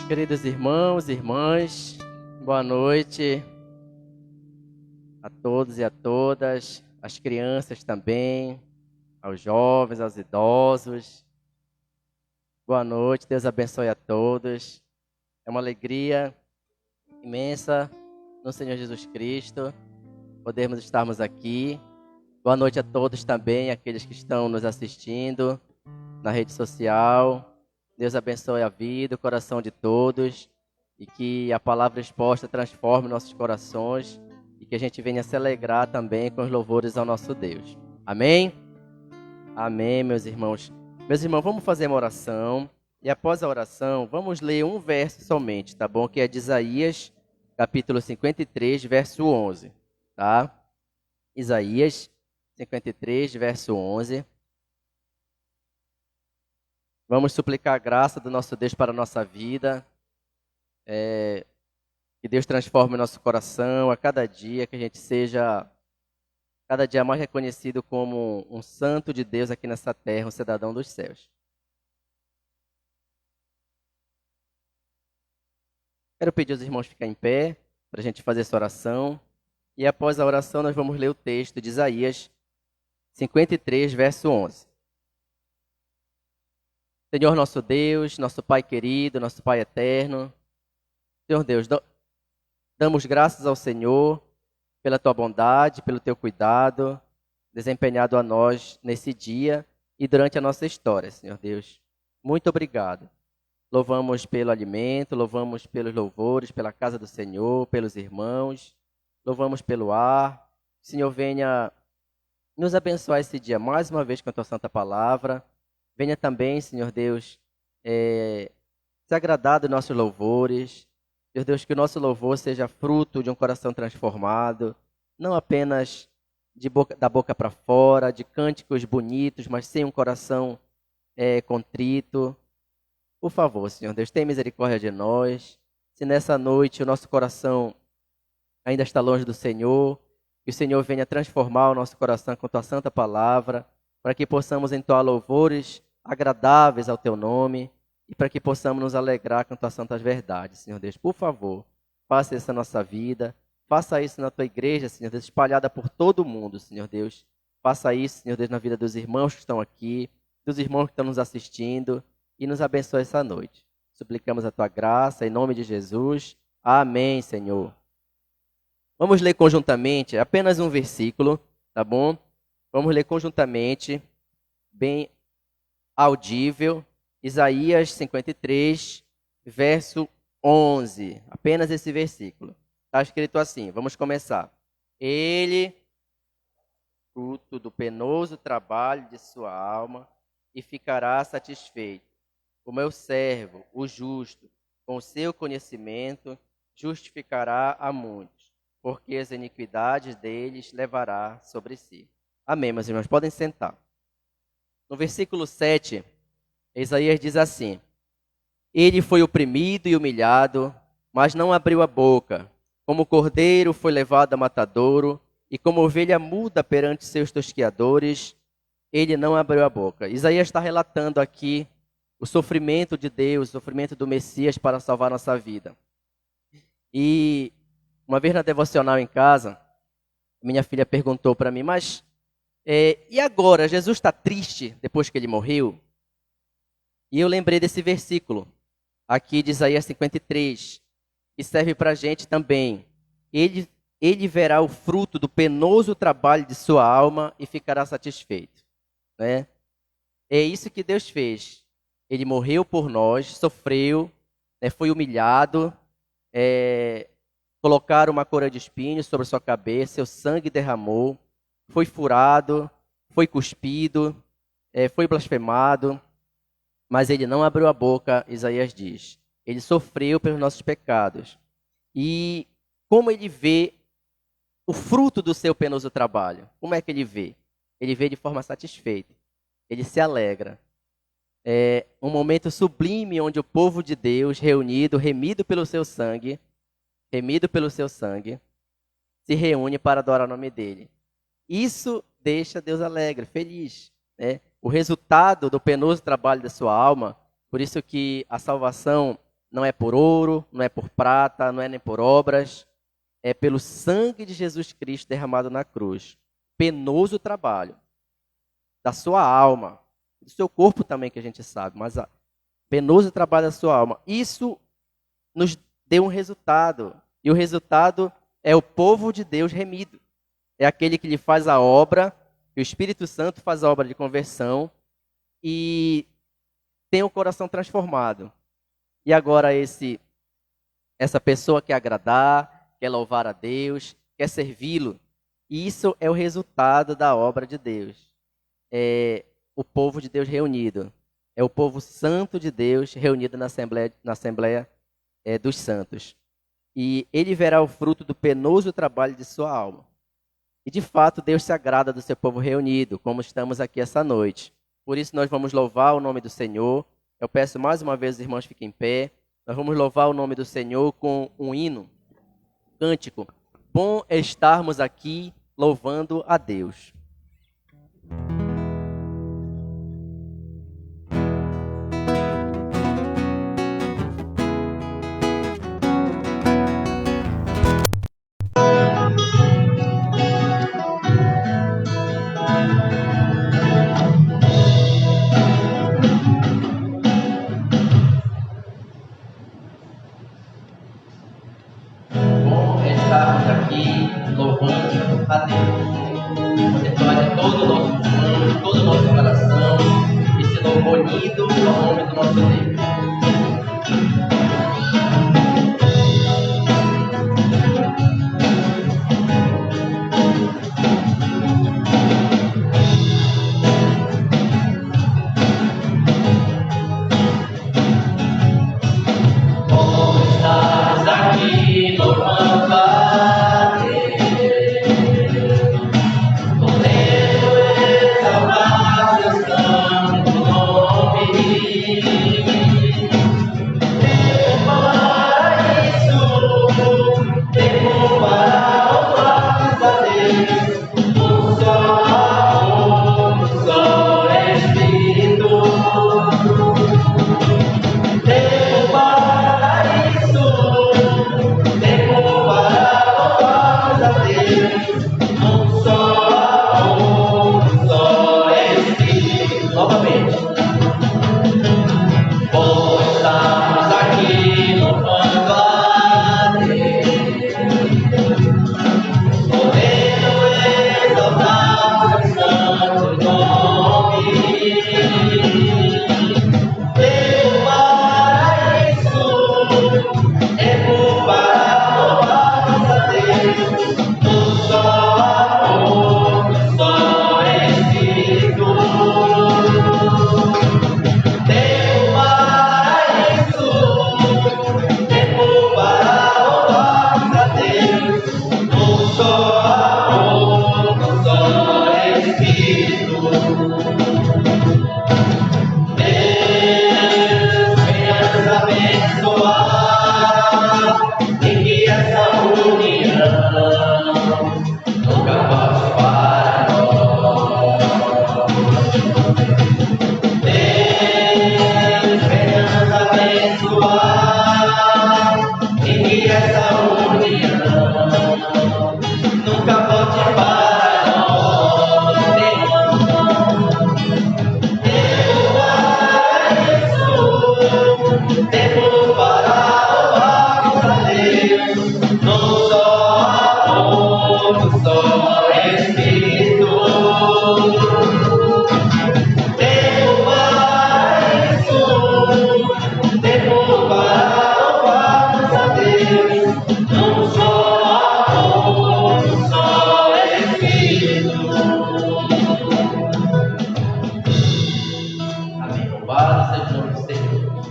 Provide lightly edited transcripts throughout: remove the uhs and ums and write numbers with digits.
Queridos irmãos e irmãs, boa noite a todos e a todas, às crianças também, aos jovens, aos idosos. Boa noite, Deus abençoe a todos. É uma alegria imensa no Senhor Jesus Cristo podermos estarmos aqui. Boa noite a todos também, aqueles que estão nos assistindo na rede social. Deus abençoe a vida, o coração de todos e que a palavra exposta transforme nossos corações e que a gente venha se alegrar também com os louvores ao nosso Deus. Amém? Amém, meus irmãos. Meus irmãos, vamos fazer uma oração e após a oração vamos ler um verso somente, tá bom? Que é de Isaías, capítulo 53, verso 11, tá? Isaías 53, verso 11. Vamos suplicar a graça do nosso Deus para a nossa vida, que Deus transforme o nosso coração a cada dia, que a gente seja cada dia mais reconhecido como um santo de Deus aqui nessa terra, um cidadão dos céus. Quero pedir aos irmãos ficarem em pé para a gente fazer essa oração. E após a oração nós vamos ler o texto de Isaías 53, verso 11. Senhor nosso Deus, nosso Pai querido, nosso Pai eterno, Senhor Deus, damos graças ao Senhor pela Tua bondade, pelo Teu cuidado, desempenhado a nós nesse dia e durante a nossa história, Senhor Deus. Muito obrigado. Louvamos pelo alimento, louvamos pelos louvores, pela casa do Senhor, pelos irmãos, louvamos pelo ar. Que o Senhor venha nos abençoar esse dia mais uma vez com a Tua santa palavra. Venha também, Senhor Deus, se agradar dos nossos louvores. Senhor Deus, que o nosso louvor seja fruto de um coração transformado, não apenas da boca para fora, de cânticos bonitos, mas sem um coração contrito. Por favor, Senhor Deus, tenha misericórdia de nós. Se nessa noite o nosso coração ainda está longe do Senhor, que o Senhor venha transformar o nosso coração com Tua santa palavra, para que possamos entoar louvores agradáveis ao Teu nome e para que possamos nos alegrar com Tuas santas verdades, Senhor Deus. Por favor, faça isso na nossa vida, faça isso na Tua igreja, Senhor Deus, espalhada por todo o mundo, Senhor Deus. Faça isso, Senhor Deus, na vida dos irmãos que estão aqui, dos irmãos que estão nos assistindo e nos abençoe essa noite. Suplicamos a Tua graça, em nome de Jesus. Amém, Senhor. Vamos ler conjuntamente apenas um versículo, tá bom? Vamos ler conjuntamente, bem audível, Isaías 53, verso 11. Apenas esse versículo. Está escrito assim, vamos começar. Ele, fruto do penoso trabalho de sua alma, e ficará satisfeito. O meu servo, o justo, com o seu conhecimento, justificará a muitos, porque as iniquidades deles levará sobre si. Amém, meus irmãos, podem sentar. No versículo 7, Isaías diz assim: Ele foi oprimido e humilhado, mas não abriu a boca. Como cordeiro foi levado a matadouro, e como ovelha muda perante seus tosquiadores, ele não abriu a boca. Isaías está relatando aqui o sofrimento de Deus, o sofrimento do Messias para salvar nossa vida. E uma vez na devocional em casa, minha filha perguntou para mim, mas e agora, Jesus está triste depois que ele morreu? E eu lembrei desse versículo, aqui de Isaías 53, que serve para a gente também. Ele verá o fruto do penoso trabalho de sua alma e ficará satisfeito. Né? É isso que Deus fez. Ele morreu por nós, sofreu, foi humilhado, colocaram uma coroa de espinhos sobre sua cabeça, seu sangue derramou, foi furado, foi cuspido, foi blasfemado, mas ele não abriu a boca, Isaías diz. Ele sofreu pelos nossos pecados. E como ele vê o fruto do seu penoso trabalho? Como é que ele vê? Ele vê de forma satisfeita. Ele se alegra. É um momento sublime onde o povo de Deus, reunido, remido pelo seu sangue, se reúne para adorar o nome dele. Isso deixa Deus alegre, feliz, né? O resultado do penoso trabalho da sua alma, por isso que a salvação não é por ouro, não é por prata, não é nem por obras, é pelo sangue de Jesus Cristo derramado na cruz. Penoso trabalho da sua alma, do seu corpo também, que a gente sabe, mas penoso trabalho da sua alma. Isso nos deu um resultado, e o resultado é o povo de Deus remido. É aquele que lhe faz a obra, que o Espírito Santo faz a obra de conversão e tem o coração transformado. E agora essa pessoa quer agradar, quer louvar a Deus, quer servi-lo. E isso é o resultado da obra de Deus. É o povo de Deus reunido. É o povo santo de Deus reunido na Assembleia dos Santos. E ele verá o fruto do penoso trabalho de sua alma. E de fato Deus se agrada do seu povo reunido, como estamos aqui essa noite. Por isso nós vamos louvar o nome do Senhor. Eu peço mais uma vez os irmãos fiquem em pé. Nós vamos louvar o nome do Senhor com um hino, cântico. Bom é estarmos aqui louvando a Deus.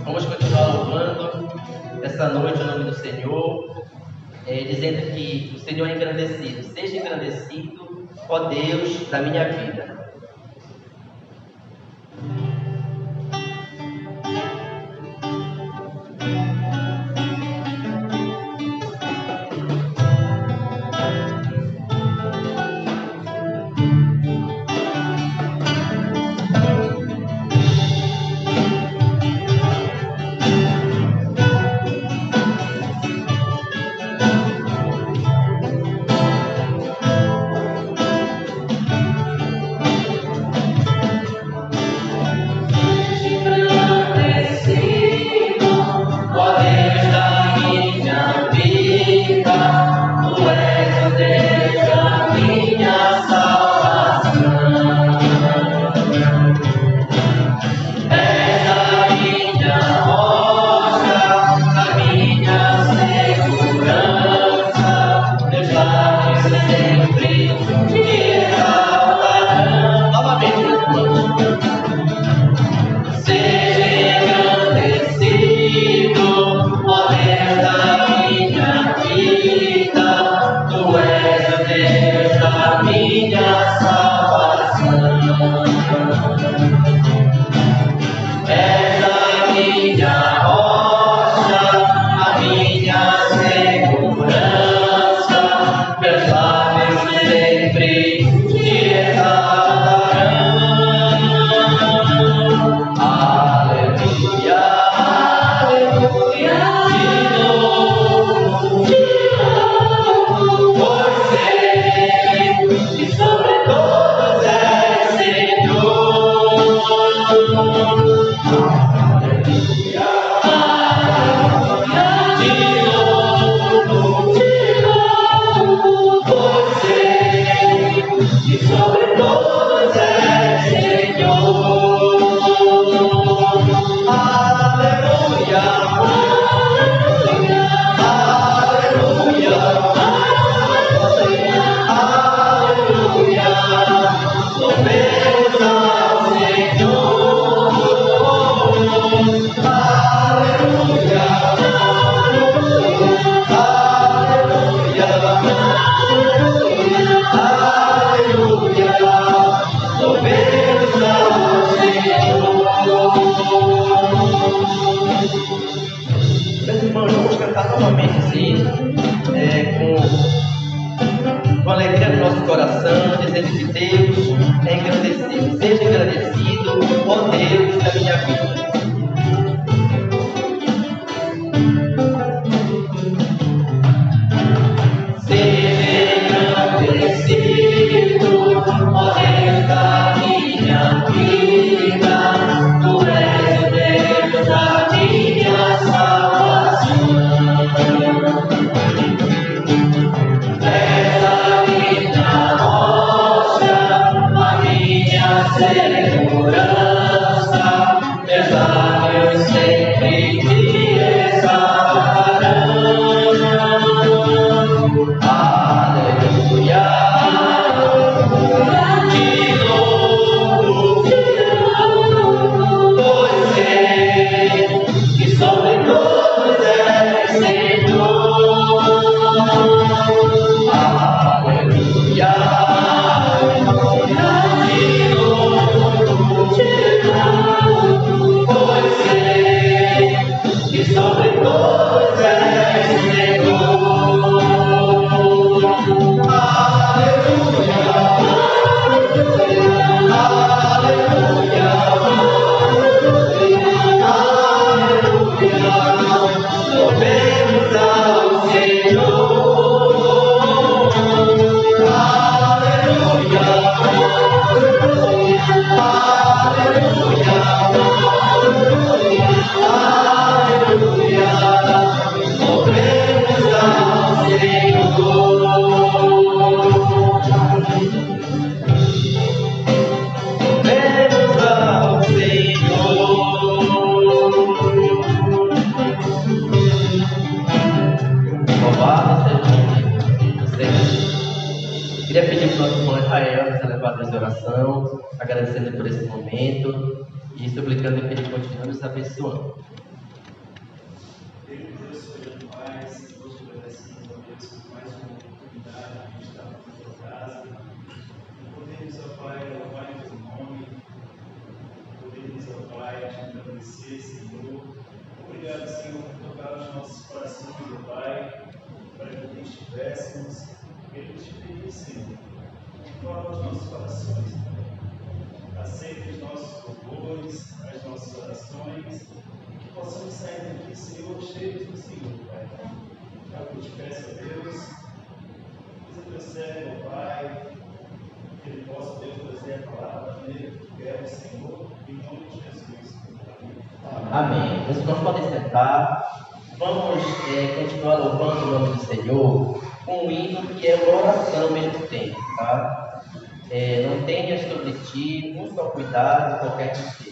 Vamos continuar louvando essa noite o nome do Senhor, dizendo que o Senhor é engrandecido. Seja engrandecido, ó Deus, da minha vida. Queria pedir para o nosso irmão Israel nos levar em oração, agradecendo por esse momento e suplicando que ele continue nos abençoando. Deus Soberano Pai, Senhor, te agradecemos a Deus por mais uma oportunidade de estar na tua casa. Podemos, ó Pai, louvar o teu nome. Podemos, ó Pai, te agradecer, Senhor. Obrigado, Senhor, por tocar os nossos corações, ó Pai, para que estivéssemos. Queremos te pedir, Senhor, toca os nossos corações. Aceita os nossos louvores, as nossas orações. Que possamos sair daqui, Senhor, cheios do Senhor, Pai. É o que eu te peço a Deus. Usa teu servo, Pai, que ele possa, Deus, trazer a palavra da maneira que tu quer, Senhor, em nome de Jesus. Amém. Amém. Os irmãos podem sentar. Vamos continuar louvando o nome do Senhor com um hino que é uma oração ao mesmo tempo, tá? Não tenhas sobre ti um só cuidado, qualquer que seja.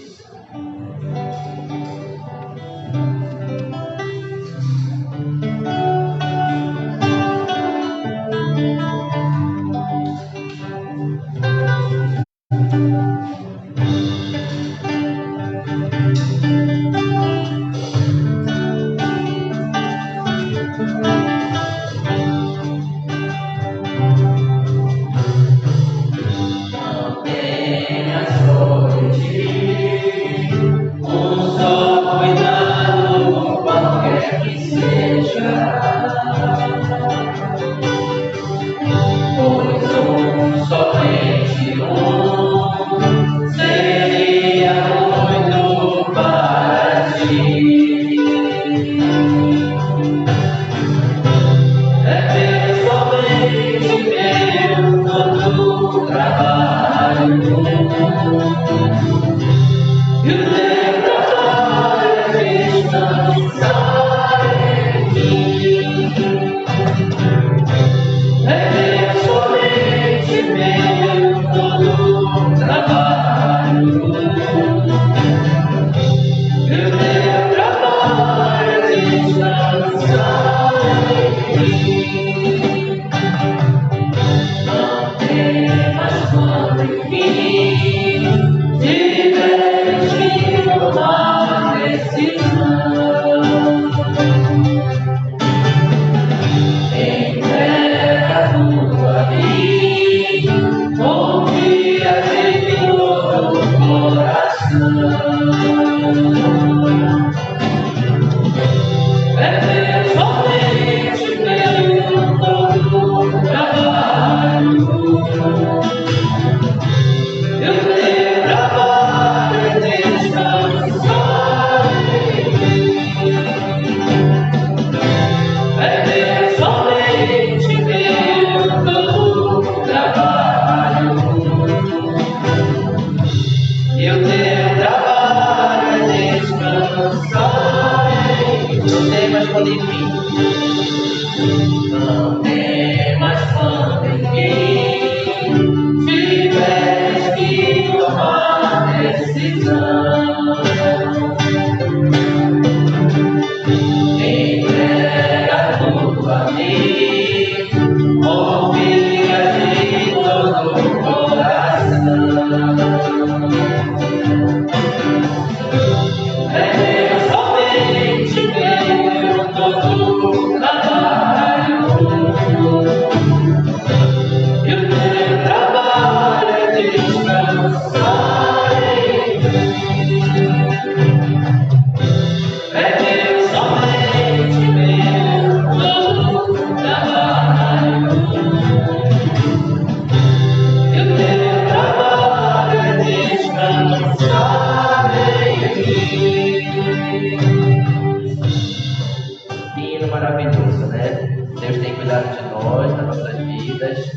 Maravilhoso, né? Deus tem cuidado de nós, das nossas vidas,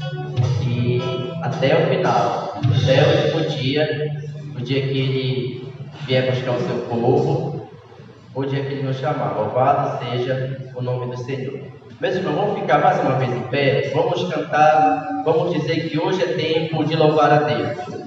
e até o final, até o último dia, o dia que Ele vier buscar o seu povo, o dia que Ele nos chamar. Louvado seja o nome do Senhor. Meus irmãos, vamos ficar mais uma vez em pé, vamos cantar, vamos dizer que hoje é tempo de louvar a Deus.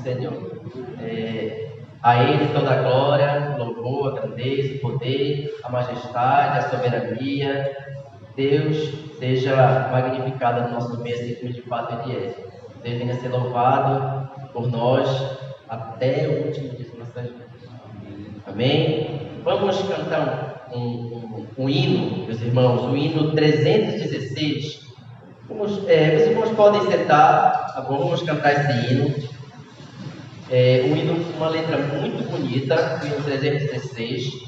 Senhor. A Ele toda a glória, o louvor, a grandeza, o poder, a majestade, a soberania. Deus seja magnificado no nosso meio, assim de fato Ele é. Deus venha ser louvado por nós até o último dia de nossas vidas. Amém? Vamos cantar um hino, meus irmãos, o hino 316. Os irmãos podem sentar, tá bom? Vamos cantar esse hino. Um hino com uma letra muito bonita, o hino 316.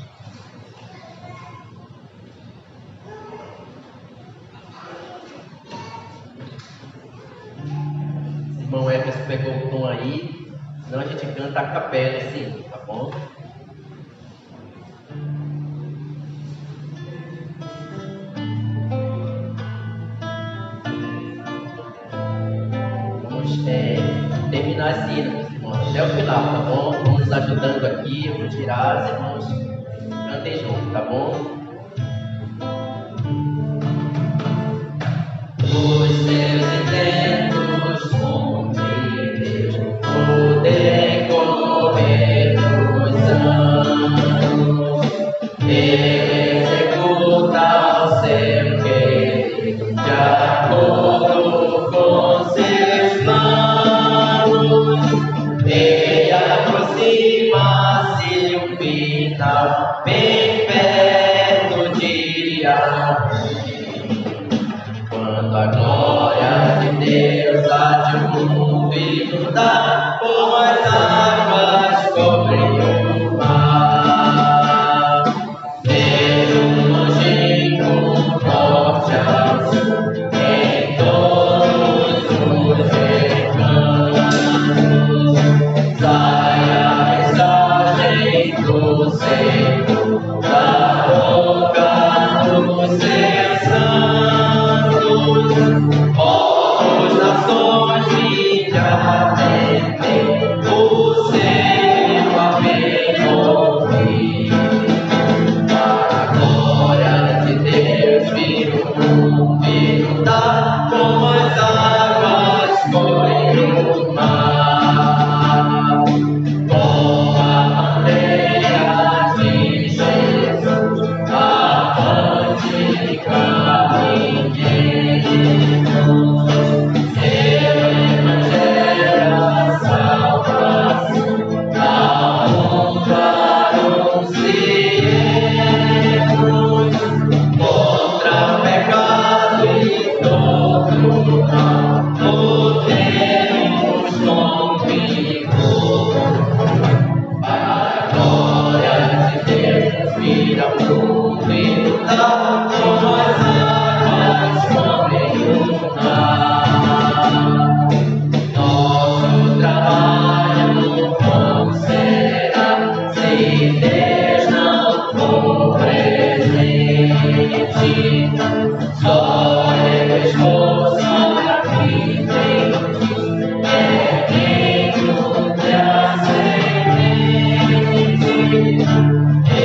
O irmão Everson pegou o tom aí, senão a gente canta a capela esse hino, tá bom? Terminar esse hino, meus irmãos, até o final, tá bom? Vamos nos ajudando aqui, eu vou tirar, os irmãos cantem junto, tá bom? Os seus intentos cumpre Deus, no decorrer dos anos, Ele executa o seu querer, de acordo com seus planos. Ele aproxima-se o final, bem perto de alguém. Quando a glória de Deus há de um mundo inundar, como as águas cobrem o mar, desde um longínquo norte ao sul, em todos os recantos, sai a mensagem do Senhor, da boca dos seus santos. Povos, nações, vinde atender, o Senhor a vem ouvir. Para a glória de Deus vir o mundo inundar, como as águas correm no mar. Com a bandeira de Jesus, avante caminhemos. Seu evangelho, a salvação, a honra anunciemos. Contra o pecado e todo o mal, lutemos com vigor. Para a glória de Deus vir ao mundo inundar, como as águas cobrem o mar. Nosso trabalho como será, se Deus não for presente? Só é o esforço da vida é quem nutre a semente. E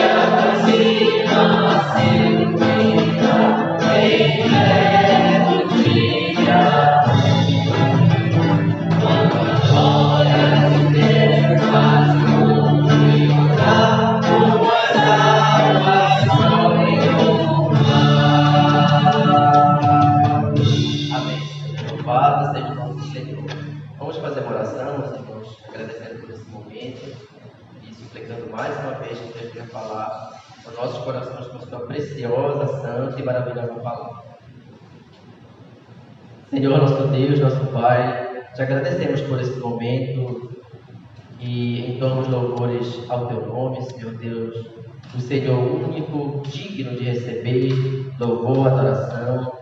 aproxima-se o final, bem perto de alguém. Quando a glória de Deus faz o mundo inundar, como as águas correm o mar. Amém. Louvado seja o nosso Senhor. Vamos fazer uma oração, meus irmãos, agradecendo por esse momento e suplicando mais uma vez que Deus venha falar aos nossos corações com sua preciosa, santa e maravilhosa palavra. Senhor, nosso Deus, nosso Pai, te agradecemos por esse momento e entoamos louvores ao Teu nome, Senhor Deus, o Senhor único, digno de receber louvor, adoração.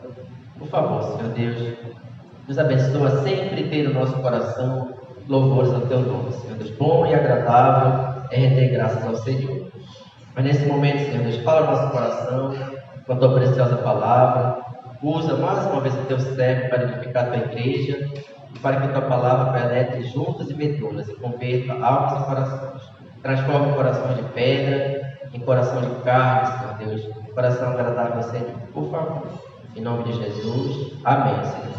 Por favor, Senhor Deus, nos abençoa sempre ter no nosso coração louvores ao Teu nome, Senhor Deus. Bom e agradável é render graças ao Senhor. Mas nesse momento, Senhor Deus, fala no nosso coração com a Tua preciosa palavra. Usa mais uma vez o Teu servo para edificar a Tua igreja e para que a Tua palavra penetre juntas e medulas e converta almas e corações. Transforme corações de pedra em coração de carne, Senhor Deus. Coração agradável ao Senhor. Por favor. Em nome de Jesus. Amém, Senhor.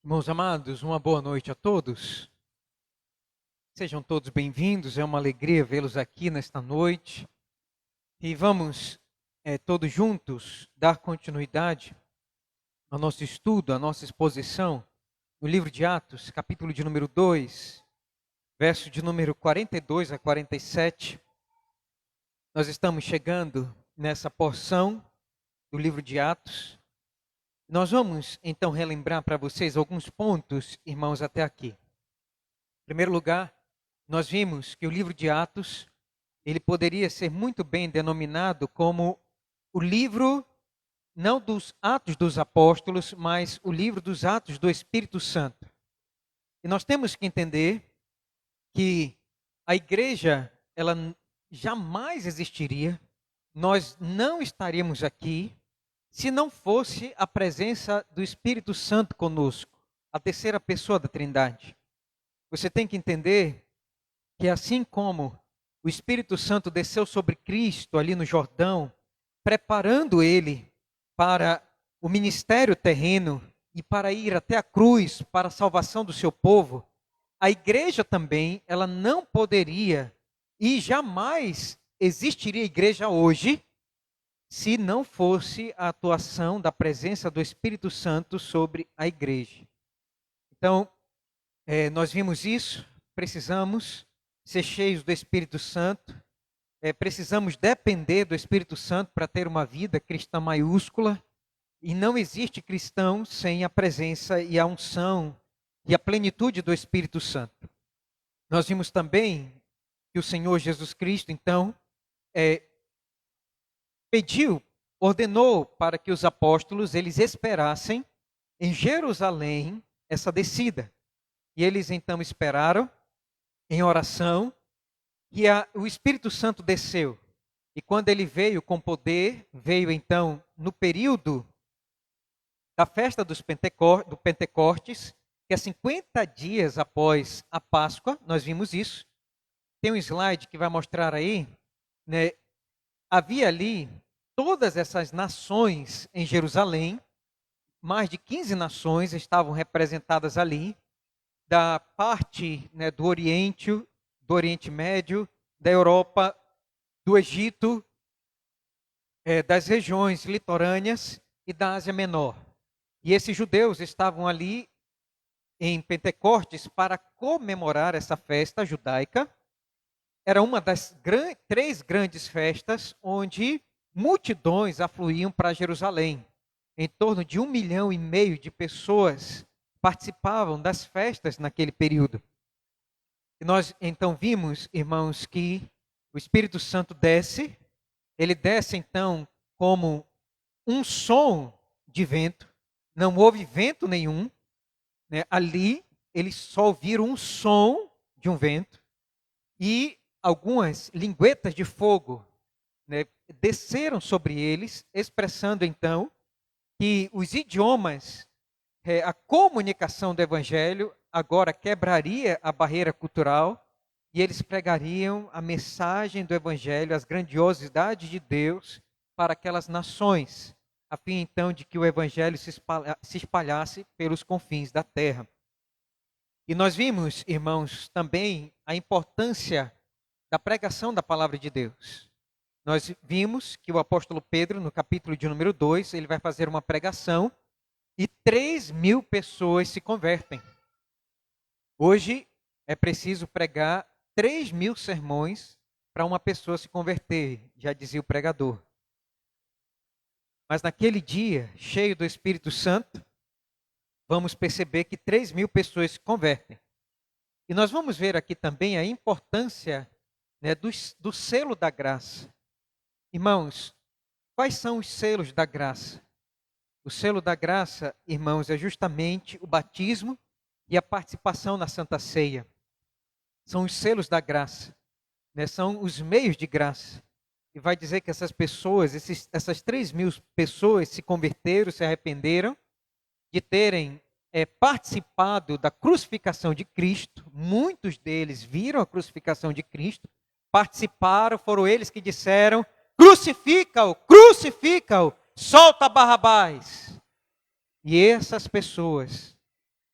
Irmãos amados, uma boa noite a todos. Sejam todos bem-vindos, é uma alegria vê-los aqui nesta noite. E vamos todos juntos dar continuidade ao nosso estudo, à nossa exposição no livro de Atos, capítulo de número 2, verso de número 42 a 47. Nós estamos chegando nessa porção do livro de Atos. Nós vamos, então, relembrar para vocês alguns pontos, irmãos, até aqui. Em primeiro lugar, nós vimos que o livro de Atos, ele poderia ser muito bem denominado como o livro, não dos Atos dos Apóstolos, mas o livro dos Atos do Espírito Santo. E nós temos que entender que a igreja, ela jamais existiria, nós não estaríamos aqui, se não fosse a presença do Espírito Santo conosco, a terceira pessoa da Trindade. Você tem que entender que assim como o Espírito Santo desceu sobre Cristo ali no Jordão, preparando ele para o ministério terreno e para ir até a cruz para a salvação do seu povo, a igreja também, ela não poderia e jamais existiria igreja hoje se não fosse a atuação da presença do Espírito Santo sobre a igreja. Então, nós vimos isso, precisamos ser cheios do Espírito Santo, precisamos depender do Espírito Santo para ter uma vida cristã maiúscula, e não existe cristão sem a presença e a unção e a plenitude do Espírito Santo. Nós vimos também que o Senhor Jesus Cristo, então, ordenou para que os apóstolos, eles esperassem em Jerusalém essa descida. E eles então esperaram em oração, e o Espírito Santo desceu. E quando ele veio com poder, veio então no período da festa do Pentecostes, que é 50 dias após a Páscoa, nós vimos isso. Tem um slide que vai mostrar aí, né? Havia ali todas essas nações em Jerusalém, mais de 15 nações estavam representadas ali, da parte, né, do Oriente Médio, da Europa, do Egito, das regiões litorâneas e da Ásia Menor. E esses judeus estavam ali em Pentecostes para comemorar essa festa judaica. Era uma das três grandes festas onde multidões afluíam para Jerusalém. Em torno de 1,5 milhão de pessoas participavam das festas naquele período. E nós então vimos, irmãos, que o Espírito Santo desce. Ele desce então como um som de vento. Não houve vento nenhum, né? Ali eles só ouviram um som de um vento. E algumas linguetas de fogo, né, desceram sobre eles, expressando então que os idiomas, a comunicação do evangelho agora quebraria a barreira cultural e eles pregariam a mensagem do evangelho, as grandiosidades de Deus para aquelas nações, a fim então de que o evangelho se espalhasse pelos confins da terra. E nós vimos, irmãos, também a importância da pregação da palavra de Deus. Nós vimos que o apóstolo Pedro, no capítulo de número 2, ele vai fazer uma pregação e 3.000 pessoas se convertem. Hoje é preciso pregar 3.000 sermões para uma pessoa se converter, já dizia o pregador. Mas naquele dia, cheio do Espírito Santo, vamos perceber que 3.000 pessoas se convertem. E nós vamos ver aqui também a importância, né, do selo da graça. Irmãos, quais são os selos da graça? O selo da graça, irmãos, é justamente o batismo e a participação na Santa Ceia. São os selos da graça, né? São os meios de graça. E vai dizer que essas pessoas, essas 3.000 pessoas se converteram, se arrependeram de terem participado da crucificação de Cristo. Muitos deles viram a crucificação de Cristo, participaram, foram eles que disseram: crucifica-o, crucifica-o, solta Barrabás. E essas pessoas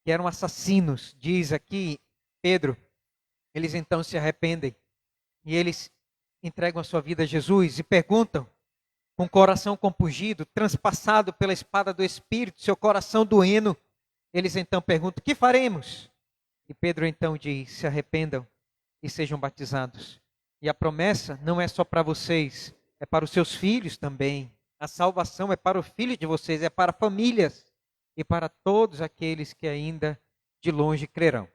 que eram assassinos. Diz aqui Pedro, eles então se arrependem e eles entregam a sua vida a Jesus e perguntam, com o coração compungido, transpassado pela espada do Espírito, seu coração doendo, eles então perguntam: que faremos? E Pedro então diz: se arrependam e sejam batizados. E a promessa não é só para vocês, é para os seus filhos também. A salvação é para os filhos de vocês, é para famílias e para todos aqueles que ainda de longe crerão.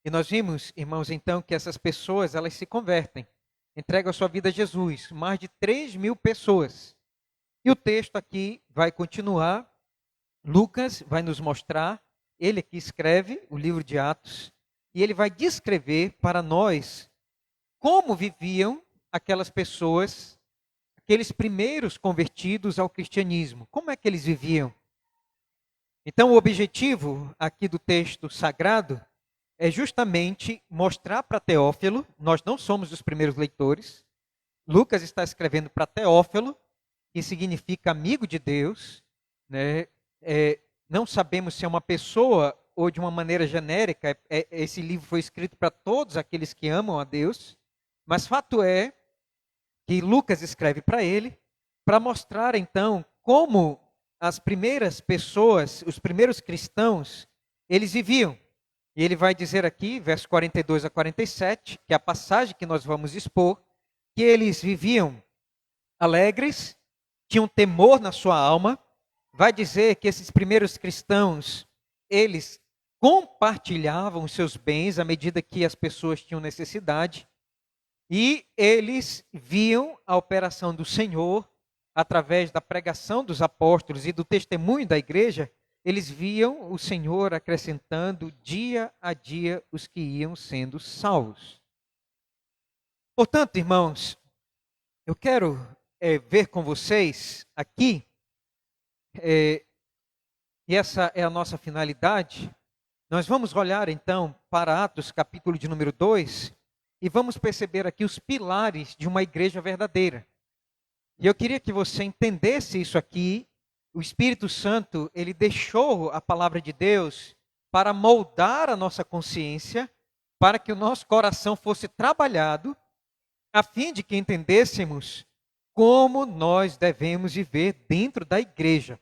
E nós vimos, irmãos, então, que essas pessoas, elas se convertem, entregam a sua vida a Jesus, mais de 3.000 pessoas. E o texto aqui vai continuar, Lucas vai nos mostrar, ele que escreve o livro de Atos, e ele vai descrever para nós como viviam aquelas pessoas, aqueles primeiros convertidos ao cristianismo. Como é que eles viviam? Então, o objetivo aqui do texto sagrado é justamente mostrar para Teófilo, nós não somos os primeiros leitores, Lucas está escrevendo para Teófilo, que significa amigo de Deus, né? Não sabemos se é uma pessoa ou de uma maneira genérica, esse livro foi escrito para todos aqueles que amam a Deus, mas fato é que Lucas escreve para ele, para mostrar então como as primeiras pessoas, os primeiros cristãos, eles viviam. E ele vai dizer aqui, verso 42 a 47, que é a passagem que nós vamos expor, que eles viviam alegres, tinham temor na sua alma. Vai dizer que esses primeiros cristãos, eles compartilhavam os seus bens à medida que as pessoas tinham necessidade. E eles viam a operação do Senhor através da pregação dos apóstolos e do testemunho da igreja. Eles viam o Senhor acrescentando dia a dia os que iam sendo salvos. Portanto, irmãos, eu quero ver com vocês aqui, e essa é a nossa finalidade, nós vamos olhar então para Atos, capítulo de número 2, e vamos perceber aqui os pilares de uma igreja verdadeira. E eu queria que você entendesse isso aqui. O Espírito Santo, ele deixou a palavra de Deus para moldar a nossa consciência, para que o nosso coração fosse trabalhado, a fim de que entendêssemos como nós devemos viver dentro da igreja.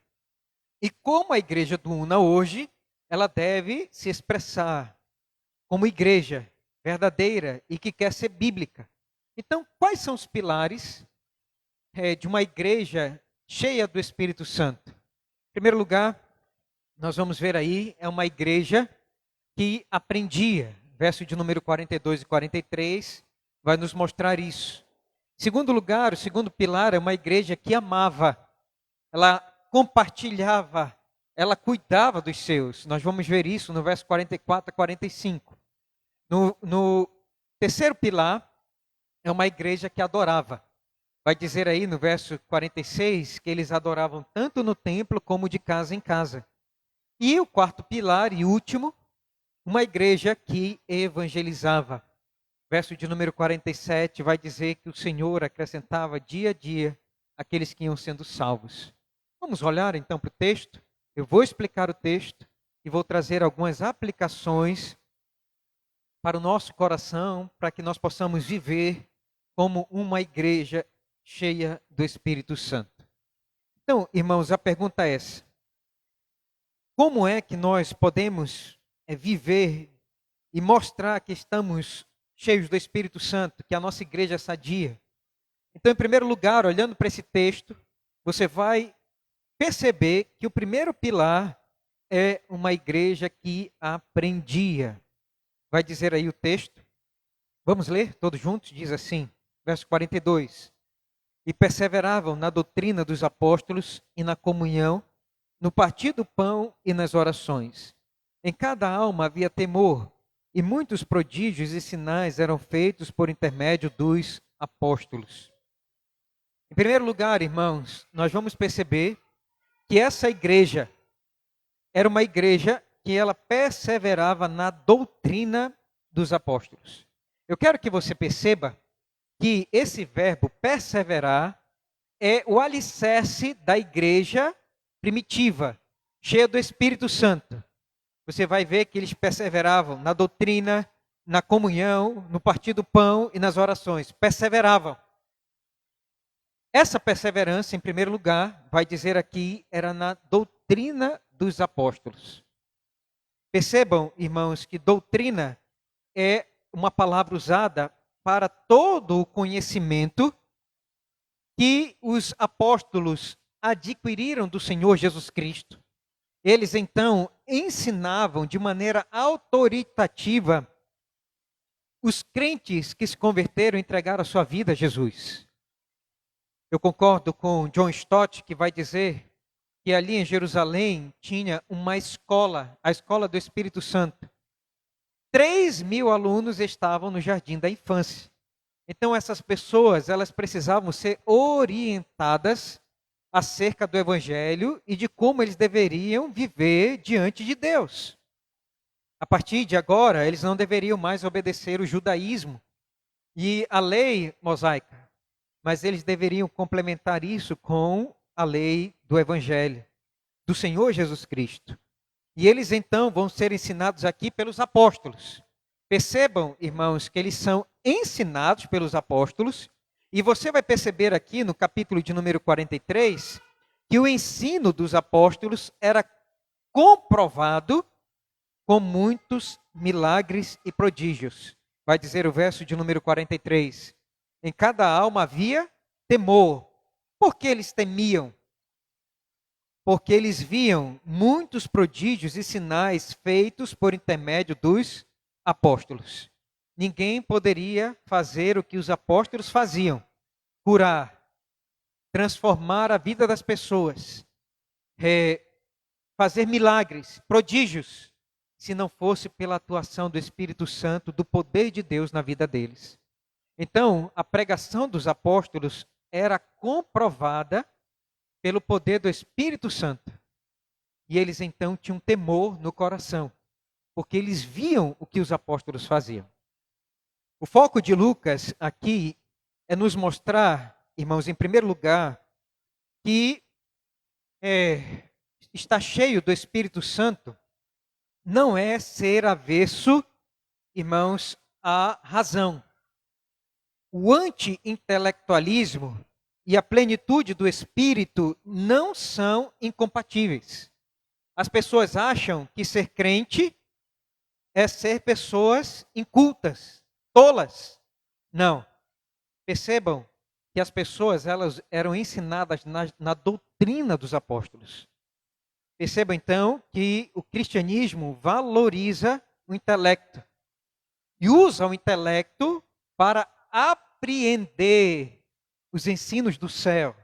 E como a igreja do UNA hoje, ela deve se expressar como igreja verdadeira e que quer ser bíblica. Então, quais são os pilares de uma igreja cheia do Espírito Santo? Em primeiro lugar, nós vamos ver aí, é uma igreja que aprendia. Verso de número 42 e 43 vai nos mostrar isso. Em segundo lugar, o segundo pilar é uma igreja que amava. Ela compartilhava, ela cuidava dos seus. Nós vamos ver isso no verso 44 a 45. No terceiro pilar, é uma igreja que adorava. Vai dizer aí no verso 46 que eles adoravam tanto no templo como de casa em casa. E o quarto pilar e último, uma igreja que evangelizava. Verso de número 47 vai dizer que o Senhor acrescentava dia a dia aqueles que iam sendo salvos. Vamos olhar então para o texto. Eu vou explicar o texto e vou trazer algumas aplicações para o nosso coração, para que nós possamos viver como uma igreja cheia do Espírito Santo. Então, irmãos, a pergunta é essa: como é que nós podemos viver e mostrar que estamos cheios do Espírito Santo, que a nossa igreja é sadia? Então, em primeiro lugar, olhando para esse texto, você vai perceber que o primeiro pilar é uma igreja que aprendia. Vai dizer aí o texto. Vamos ler todos juntos? Diz assim, verso 42. E perseveravam na doutrina dos apóstolos e na comunhão, no partir do pão e nas orações. Em cada alma havia temor, e muitos prodígios e sinais eram feitos por intermédio dos apóstolos. Em primeiro lugar, irmãos, nós vamos perceber que essa igreja era uma igreja que ela perseverava na doutrina dos apóstolos. Eu quero que você perceba que esse verbo perseverar é o alicerce da igreja primitiva, cheia do Espírito Santo. você vai ver que eles perseveravam na doutrina, na comunhão, no partir do pão e nas orações. Perseveravam. Essa perseverança, em primeiro lugar, vai dizer aqui, era na doutrina dos apóstolos. Percebam, irmãos, que doutrina é uma palavra usada para todo o conhecimento que os apóstolos adquiriram do Senhor Jesus Cristo. Eles então ensinavam de maneira autoritativa os crentes que se converteram e entregaram a sua vida a Jesus. Eu concordo com John Stott, que vai dizer que ali em Jerusalém tinha uma escola, a escola do Espírito Santo. 3.000 alunos estavam no jardim da infância. Então essas pessoas, elas precisavam ser orientadas acerca do evangelho e de como eles deveriam viver diante de Deus. A partir de agora, eles não deveriam mais obedecer o judaísmo e a lei mosaica, mas eles deveriam complementar isso com a lei do evangelho do Senhor Jesus Cristo. E eles então vão ser ensinados aqui pelos apóstolos. Percebam, irmãos, que eles são ensinados pelos apóstolos, e você vai perceber aqui no capítulo de número 43, que o ensino dos apóstolos era comprovado com muitos milagres e prodígios. Vai dizer o verso de número 43. Em cada alma havia temor. Por que eles temiam? Porque eles viam muitos prodígios e sinais feitos por intermédio dos apóstolos. Ninguém poderia fazer o que os apóstolos faziam: curar, transformar a vida das pessoas, fazer milagres, prodígios, se não fosse pela atuação do Espírito Santo, do poder de Deus na vida deles. Então, a pregação dos apóstolos era comprovada pelo poder do Espírito Santo. E eles então tinham temor no coração, porque eles viam o que os apóstolos faziam. O foco de Lucas aqui é nos mostrar, irmãos, em primeiro lugar, que está cheio do Espírito Santo não é ser avesso, irmãos, à razão. O anti-intelectualismo e a plenitude do Espírito não são incompatíveis. As pessoas acham que ser crente é ser pessoas incultas, tolas. Não. Percebam que as pessoas elas eram ensinadas na doutrina dos apóstolos. Percebam então que o cristianismo valoriza o intelecto e usa o intelecto para apreender os ensinos do céu,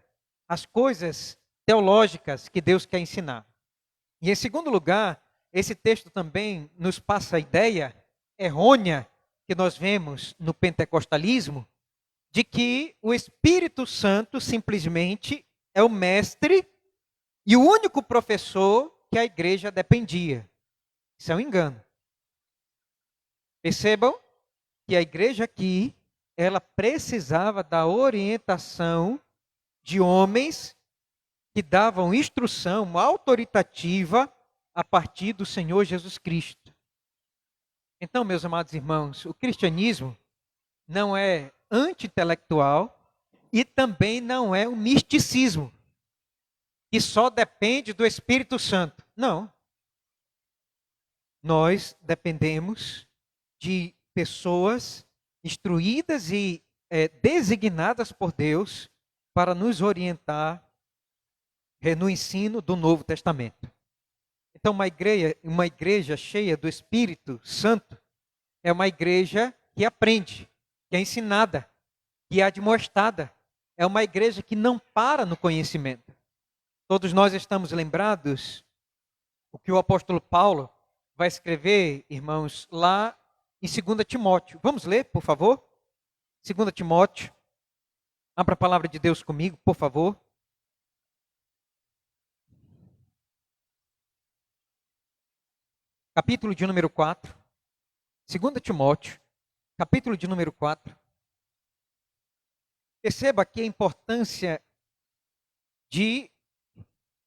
as coisas teológicas que Deus quer ensinar. E em segundo lugar, esse texto também nos passa a ideia errônea que nós vemos no pentecostalismo, de que o Espírito Santo simplesmente é o mestre e o único professor que a igreja dependia. Isso é um engano. Percebam que a igreja aqui, ela precisava da orientação de homens que davam instrução autoritativa a partir do Senhor Jesus Cristo. Então, meus amados irmãos, o cristianismo não é anti-intelectual e também não é um misticismo que só depende do Espírito Santo. Não. Nós dependemos de pessoas instruídas e designadas por Deus para nos orientar no ensino do Novo Testamento. Então, uma igreja cheia do Espírito Santo é uma igreja que aprende, que é ensinada, que é admoestada. É uma igreja que não para no conhecimento. Todos nós estamos lembrados o que o apóstolo Paulo vai escrever, irmãos, lá em 2 Timóteo. Vamos ler, por favor? 2 Timóteo. Abra a palavra de Deus comigo, por favor. Capítulo de número 4. 2 Timóteo, capítulo de número 4. Perceba aqui a importância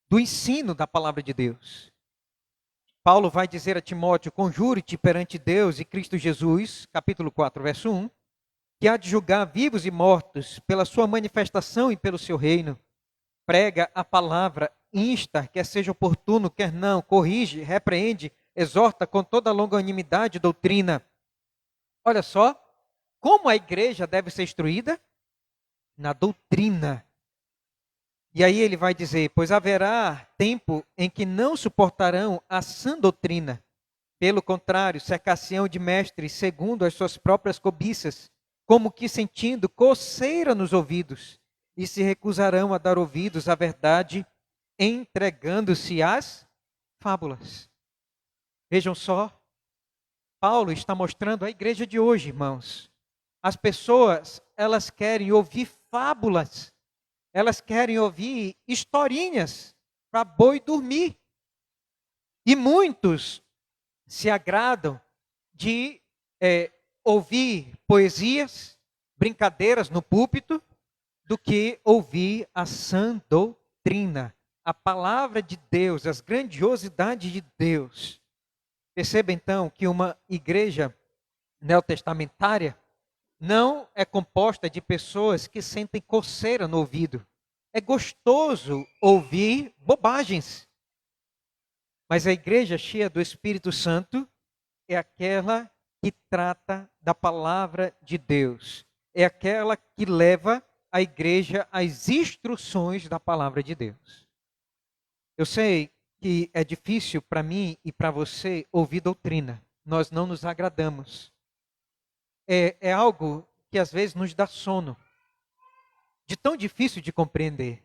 do ensino da palavra de Deus. Paulo vai dizer a Timóteo: conjure-te perante Deus e Cristo Jesus, capítulo 4, verso 1, que há de julgar vivos e mortos pela sua manifestação e pelo seu reino. Prega a palavra, insta, quer seja oportuno, quer não, corrige, repreende, exorta com toda a longanimidade e doutrina. Olha só, como a igreja deve ser instruída? Na doutrina. E aí ele vai dizer: pois haverá tempo em que não suportarão a sã doutrina. Pelo contrário, cercar-se-ão de mestres segundo as suas próprias cobiças, como que sentindo coceira nos ouvidos, e se recusarão a dar ouvidos à verdade, entregando-se às fábulas. Vejam só, Paulo está mostrando à igreja de hoje, irmãos. As pessoas, elas querem ouvir fábulas, elas querem ouvir historinhas para boi dormir. E muitos se agradam de ouvir poesias, brincadeiras no púlpito, do que ouvir a sã doutrina, a palavra de Deus, as grandiosidades de Deus. Perceba então que uma igreja neotestamentária não é composta de pessoas que sentem coceira no ouvido. É gostoso ouvir bobagens. Mas a igreja cheia do Espírito Santo é aquela que trata da palavra de Deus. É aquela que leva a igreja às instruções da palavra de Deus. Eu sei que é difícil para mim e para você ouvir doutrina. Nós não nos agradamos. É algo que às vezes nos dá sono, de tão difícil de compreender.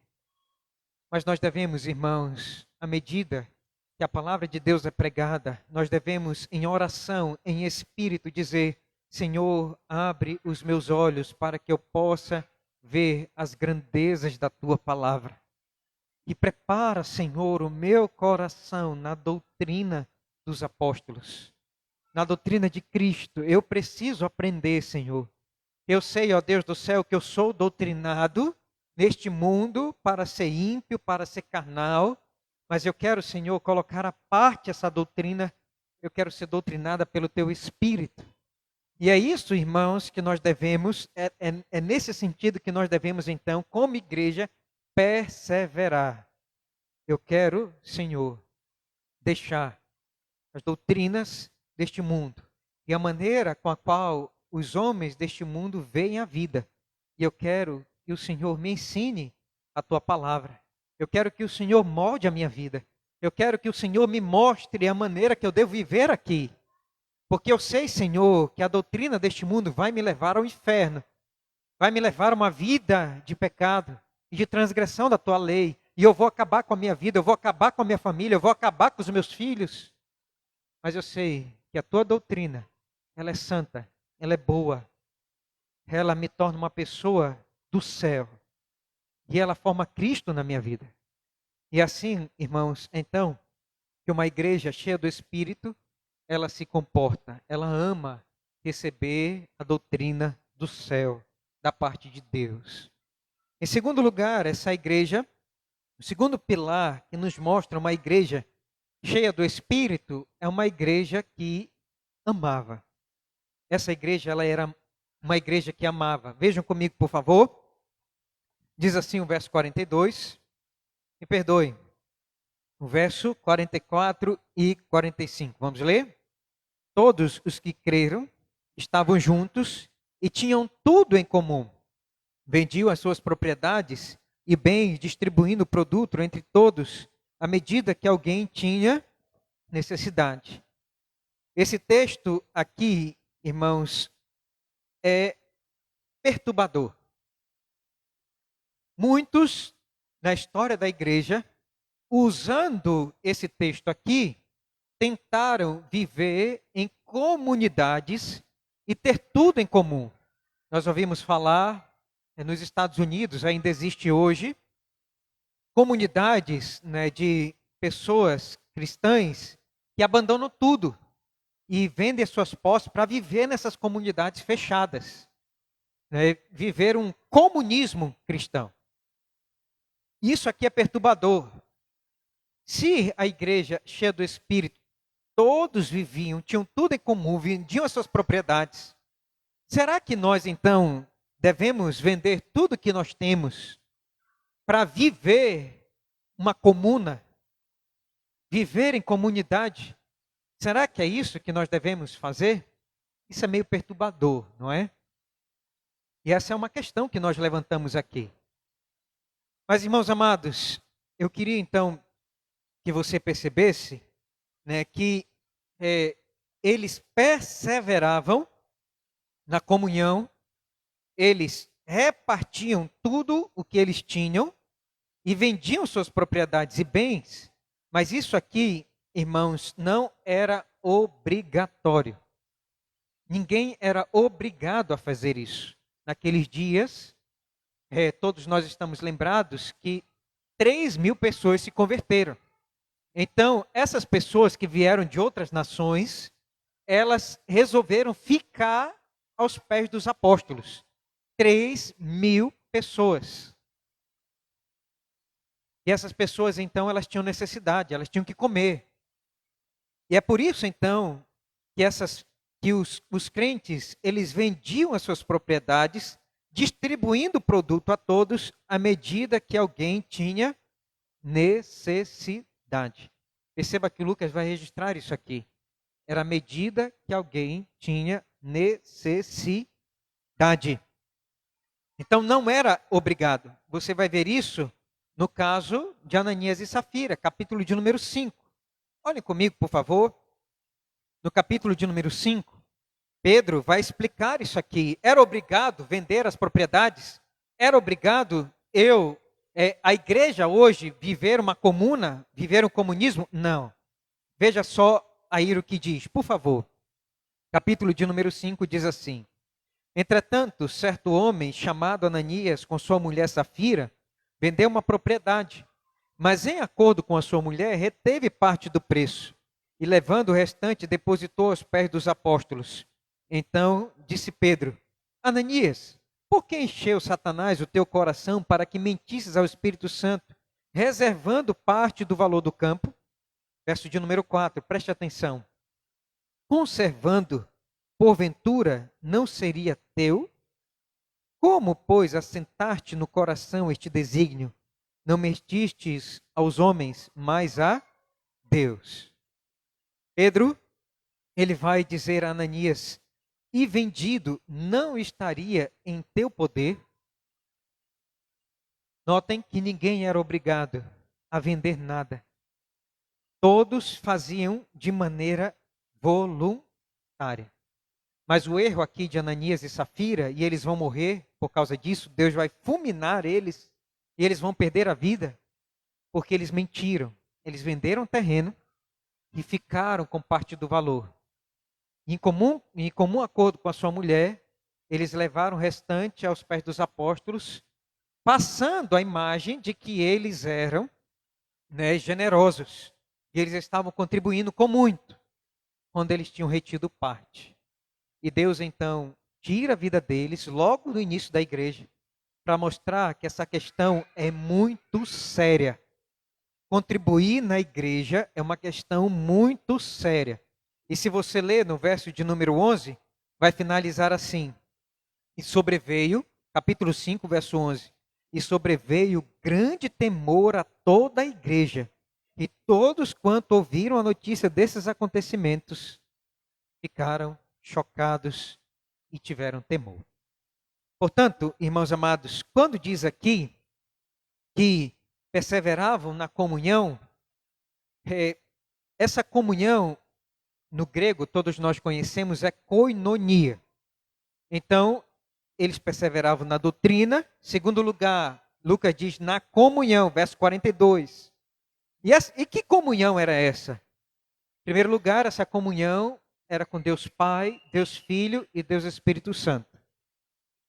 Mas nós devemos, irmãos, à medida que a palavra de Deus é pregada, nós devemos, em oração, em espírito, dizer: Senhor, abre os meus olhos para que eu possa ver as grandezas da tua palavra. E prepara, Senhor, o meu coração na doutrina dos apóstolos, na doutrina de Cristo. Eu preciso aprender, Senhor. Eu sei, ó Deus do céu, que eu sou doutrinado neste mundo para ser ímpio, para ser carnal, mas eu quero, Senhor, colocar à parte essa doutrina. Eu quero ser doutrinada pelo teu Espírito. E é isso, irmãos, que nós devemos, é nesse sentido que nós devemos, então, como igreja, perseverar. Eu quero, Senhor, deixar as doutrinas deste mundo e a maneira com a qual os homens deste mundo veem a vida. E eu quero que o Senhor me ensine a tua palavra. Eu quero que o Senhor molde a minha vida. Eu quero que o Senhor me mostre a maneira que eu devo viver aqui. Porque eu sei, Senhor, que a doutrina deste mundo vai me levar ao inferno. Vai me levar a uma vida de pecado e de transgressão da tua lei. E eu vou acabar com a minha vida, eu vou acabar com a minha família, eu vou acabar com os meus filhos. Mas eu sei que a tua doutrina, ela é santa, ela é boa. Ela me torna uma pessoa do céu. E ela forma Cristo na minha vida. E assim, irmãos, então, que uma igreja cheia do Espírito, ela se comporta, ela ama receber a doutrina do céu, da parte de Deus. Em segundo lugar, essa igreja, o segundo pilar que nos mostra uma igreja cheia do Espírito, é uma igreja que amava. Essa igreja, ela era uma igreja que amava. Vejam comigo, por favor. Diz assim o verso 42. Me perdoe. O verso 44 e 45. Vamos ler? Todos os que creram estavam juntos e tinham tudo em comum. Vendiam as suas propriedades e bens, distribuindo o produto entre todos, à medida que alguém tinha necessidade. Esse texto aqui, irmãos, é perturbador. Muitos, na história da igreja, usando esse texto aqui, tentaram viver em comunidades e ter tudo em comum. Nós ouvimos falar, nos Estados Unidos ainda existe hoje, comunidades, né, de pessoas cristãs que abandonam tudo e vendem as suas posses para viver nessas comunidades fechadas. Né, viver um comunismo cristão. Isso aqui é perturbador. Se a igreja cheia do Espírito todos viviam, tinham tudo em comum, vendiam as suas propriedades. Será que nós, então, devemos vender tudo que nós temos para viver uma comuna, viver em comunidade? Será que é isso que nós devemos fazer? Isso é meio perturbador, não é? E essa é uma questão que nós levantamos aqui. Mas, irmãos amados, eu queria então que você percebesse, né, que eles perseveravam na comunhão, eles repartiam tudo o que eles tinham e vendiam suas propriedades e bens, mas isso aqui, irmãos, não era obrigatório. Ninguém era obrigado a fazer isso. Naqueles dias, todos nós estamos lembrados que 3.000 pessoas se converteram. Então, essas pessoas que vieram de outras nações, elas resolveram ficar aos pés dos apóstolos. 3.000 pessoas. E essas pessoas, então, elas tinham necessidade, elas tinham que comer. E é por isso, então, que os crentes, eles vendiam as suas propriedades, distribuindo o produto a todos, à medida que alguém tinha necessidade. Perceba que Lucas vai registrar isso aqui. Era a medida que alguém tinha necessidade. Então não era obrigado. Você vai ver isso no caso de Ananias e Safira, capítulo de número 5. Olhem comigo, por favor. No capítulo de número 5, Pedro vai explicar isso aqui. Era obrigado vender as propriedades? Era obrigado a igreja hoje, viver uma comuna, viver um comunismo? Não. Veja só aí o que diz, por favor. Capítulo de número 5 diz assim: Entretanto, certo homem chamado Ananias, com sua mulher Safira, vendeu uma propriedade, mas em acordo com a sua mulher, reteve parte do preço, e levando o restante, depositou aos pés dos apóstolos. Então disse Pedro: Ananias, por que encheu Satanás o teu coração para que mentisses ao Espírito Santo, reservando parte do valor do campo? Verso de número 4, preste atenção. Conservando, porventura, não seria teu? Como, pois, assentaste no coração este desígnio? Não mentistes aos homens, mas a Deus. Pedro, ele vai dizer a Ananias: e vendido não estaria em teu poder? Notem que ninguém era obrigado a vender nada. Todos faziam de maneira voluntária. Mas o erro aqui de Ananias e Safira, e eles vão morrer por causa disso, Deus vai fulminar eles, e eles vão perder a vida, porque eles mentiram. Eles venderam terreno e ficaram com parte do valor. Em comum acordo com a sua mulher, eles levaram o restante aos pés dos apóstolos, passando a imagem de que eles eram, generosos. E eles estavam contribuindo com muito, quando eles tinham retido parte. E Deus, então, tira a vida deles logo no início da igreja, para mostrar que essa questão é muito séria. Contribuir na igreja é uma questão muito séria. E se você ler no verso de número 11, vai finalizar assim: e sobreveio, capítulo 5, verso 11, e sobreveio grande temor a toda a igreja, e todos quanto ouviram a notícia desses acontecimentos, ficaram chocados e tiveram temor. Portanto, irmãos amados, quando diz aqui que perseveravam na comunhão, essa comunhão, no grego, todos nós conhecemos, é koinonia. Então, eles perseveravam na doutrina. Segundo lugar, Lucas diz na comunhão, verso 42. E que comunhão era essa? Em primeiro lugar, essa comunhão era com Deus Pai, Deus Filho e Deus Espírito Santo.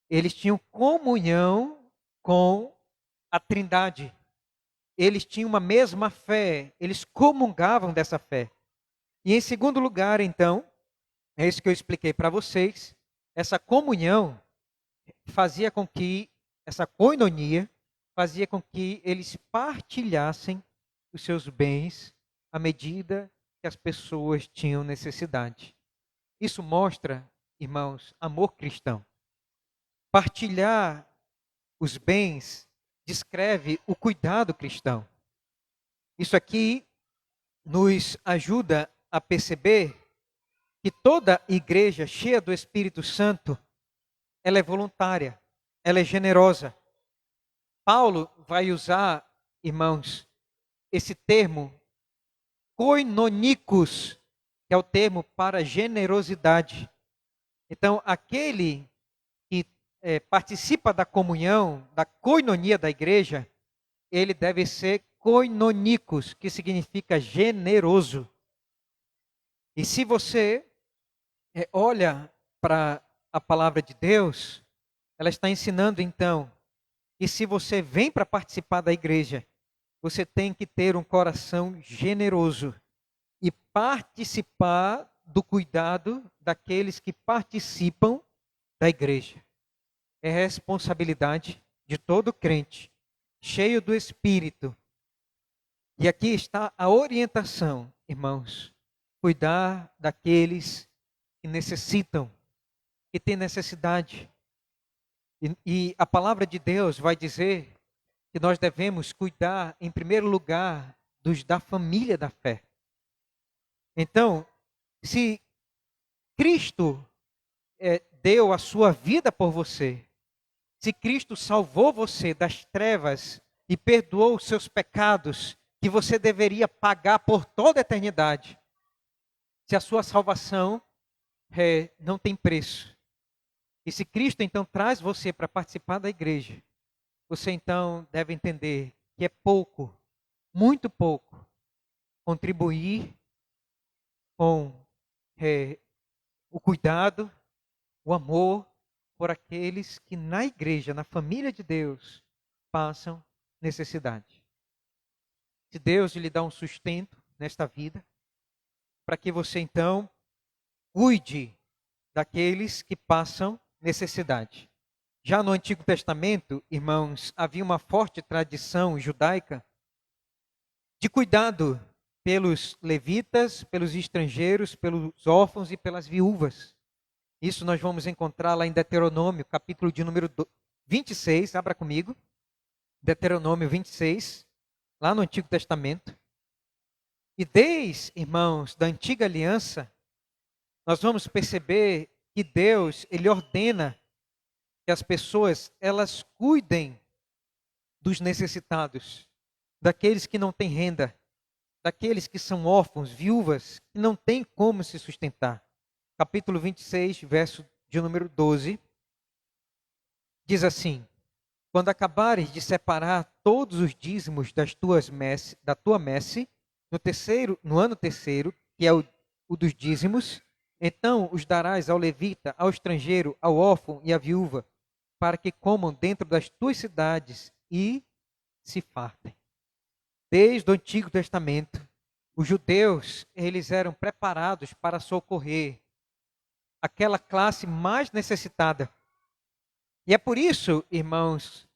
Eles tinham comunhão com a Trindade. Eles tinham uma mesma fé, eles comungavam dessa fé. E em segundo lugar, então, é isso que eu expliquei para vocês, essa comunhão fazia com que, essa koinonia, fazia com que eles partilhassem os seus bens à medida que as pessoas tinham necessidade. Isso mostra, irmãos, amor cristão. Partilhar os bens descreve o cuidado cristão. Isso aqui nos ajuda a perceber que toda igreja cheia do Espírito Santo, ela é voluntária, ela é generosa. Paulo vai usar, irmãos, esse termo koinonikos, que é o termo para generosidade. Então, aquele que participa da comunhão, da koinonia da igreja, ele deve ser koinonikos, que significa generoso. E se você olha para a palavra de Deus, ela está ensinando então que se você vem para participar da igreja, você tem que ter um coração generoso e participar do cuidado daqueles que participam da igreja. É responsabilidade de todo crente, cheio do Espírito. E aqui está a orientação, irmãos. Cuidar daqueles que necessitam, que têm necessidade. E a palavra de Deus vai dizer que nós devemos cuidar, em primeiro lugar, dos da família da fé. Então, se Cristo deu a sua vida por você, se Cristo salvou você das trevas e perdoou os seus pecados, que você deveria pagar por toda a eternidade, se a sua salvação não tem preço, e se Cristo então traz você para participar da igreja, você então deve entender que é pouco, muito pouco, contribuir com o cuidado, o amor por aqueles que na igreja, na família de Deus, passam necessidade. Se Deus lhe dá um sustento nesta vida, para que você então cuide daqueles que passam necessidade. Já no Antigo Testamento, irmãos, havia uma forte tradição judaica de cuidado pelos levitas, pelos estrangeiros, pelos órfãos e pelas viúvas. Isso nós vamos encontrar lá em Deuteronômio, capítulo de número 26, abra comigo. Deuteronômio 26, lá no Antigo Testamento. E desde, irmãos, da antiga aliança, nós vamos perceber que Deus, Ele ordena que as pessoas, elas cuidem dos necessitados, daqueles que não têm renda, daqueles que são órfãos, viúvas, que não têm como se sustentar. Capítulo 26, verso de número 12, diz assim: quando acabares de separar todos os dízimos da tua messe, no ano terceiro, que é o dos dízimos, então os darás ao levita, ao estrangeiro, ao órfão e à viúva, para que comam dentro das tuas cidades e se fartem. Desde o Antigo Testamento, os judeus, eles eram preparados para socorrer aquela classe mais necessitada. E é por isso, irmãos,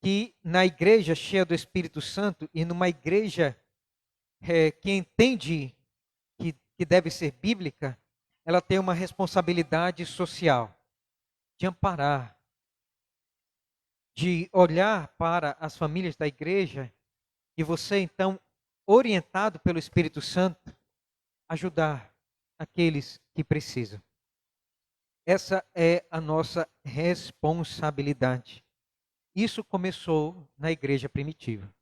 que na igreja cheia do Espírito Santo e numa igreja que entende que deve ser bíblica, ela tem uma responsabilidade social de amparar, de olhar para as famílias da igreja e você então, orientado pelo Espírito Santo, ajudar aqueles que precisam. Essa é a nossa responsabilidade. Isso começou na igreja primitiva.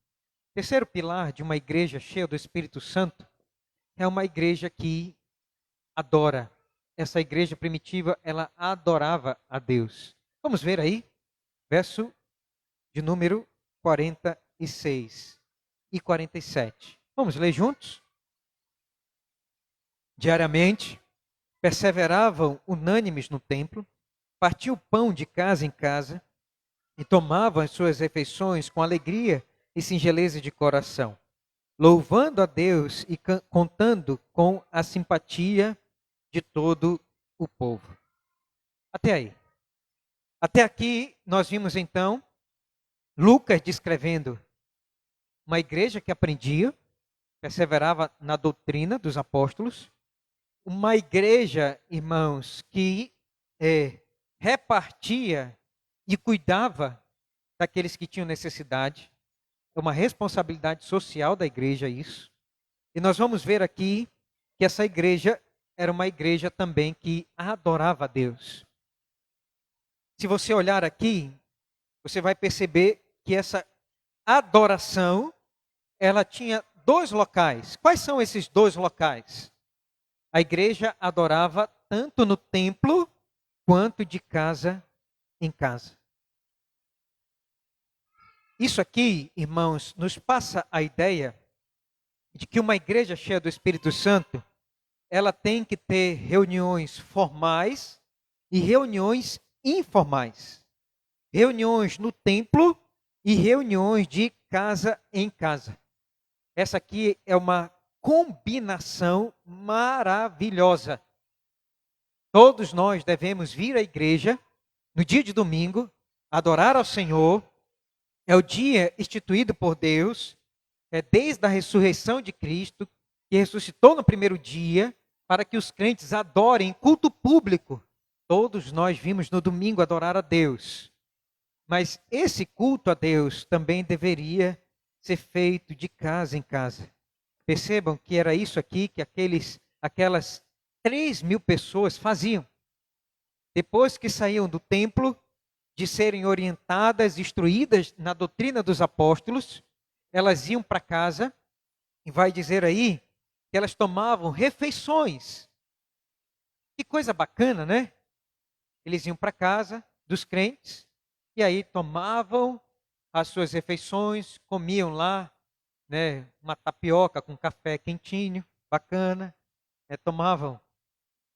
Terceiro pilar de uma igreja cheia do Espírito Santo é uma igreja que adora. Essa igreja primitiva, ela adorava a Deus. Vamos ver aí, verso de número 46 e 47. Vamos ler juntos? Diariamente, perseveravam unânimes no templo, partiam o pão de casa em casa e tomavam as suas refeições com alegria e singeleza de coração, louvando a Deus e contando com a simpatia de todo o povo. Até aí. Até aqui nós vimos então Lucas descrevendo uma igreja que aprendia, perseverava na doutrina dos apóstolos. Uma igreja, irmãos, que repartia e cuidava daqueles que tinham necessidade. É uma responsabilidade social da igreja isso. E nós vamos ver aqui que essa igreja era uma igreja também que adorava a Deus. Se você olhar aqui, você vai perceber que essa adoração, ela tinha dois locais. Quais são esses dois locais? A igreja adorava tanto no templo quanto de casa em casa. Isso aqui, irmãos, nos passa a ideia de que uma igreja cheia do Espírito Santo, ela tem que ter reuniões formais e reuniões informais. Reuniões no templo e reuniões de casa em casa. Essa aqui é uma combinação maravilhosa. Todos nós devemos vir à igreja no dia de domingo, adorar ao Senhor. É o dia instituído por Deus, desde a ressurreição de Cristo, que ressuscitou no primeiro dia, para que os crentes adorem em culto público. Todos nós vimos no domingo adorar a Deus. Mas esse culto a Deus também deveria ser feito de casa em casa. Percebam que era isso aqui que aquelas 3.000 pessoas faziam. Depois que saíam do templo, de serem orientadas, instruídas na doutrina dos apóstolos, elas iam para casa, e vai dizer aí que elas tomavam refeições. Que coisa bacana, né? Eles iam para casa dos crentes, e aí tomavam as suas refeições, comiam lá, né, uma tapioca com café quentinho, bacana, tomavam,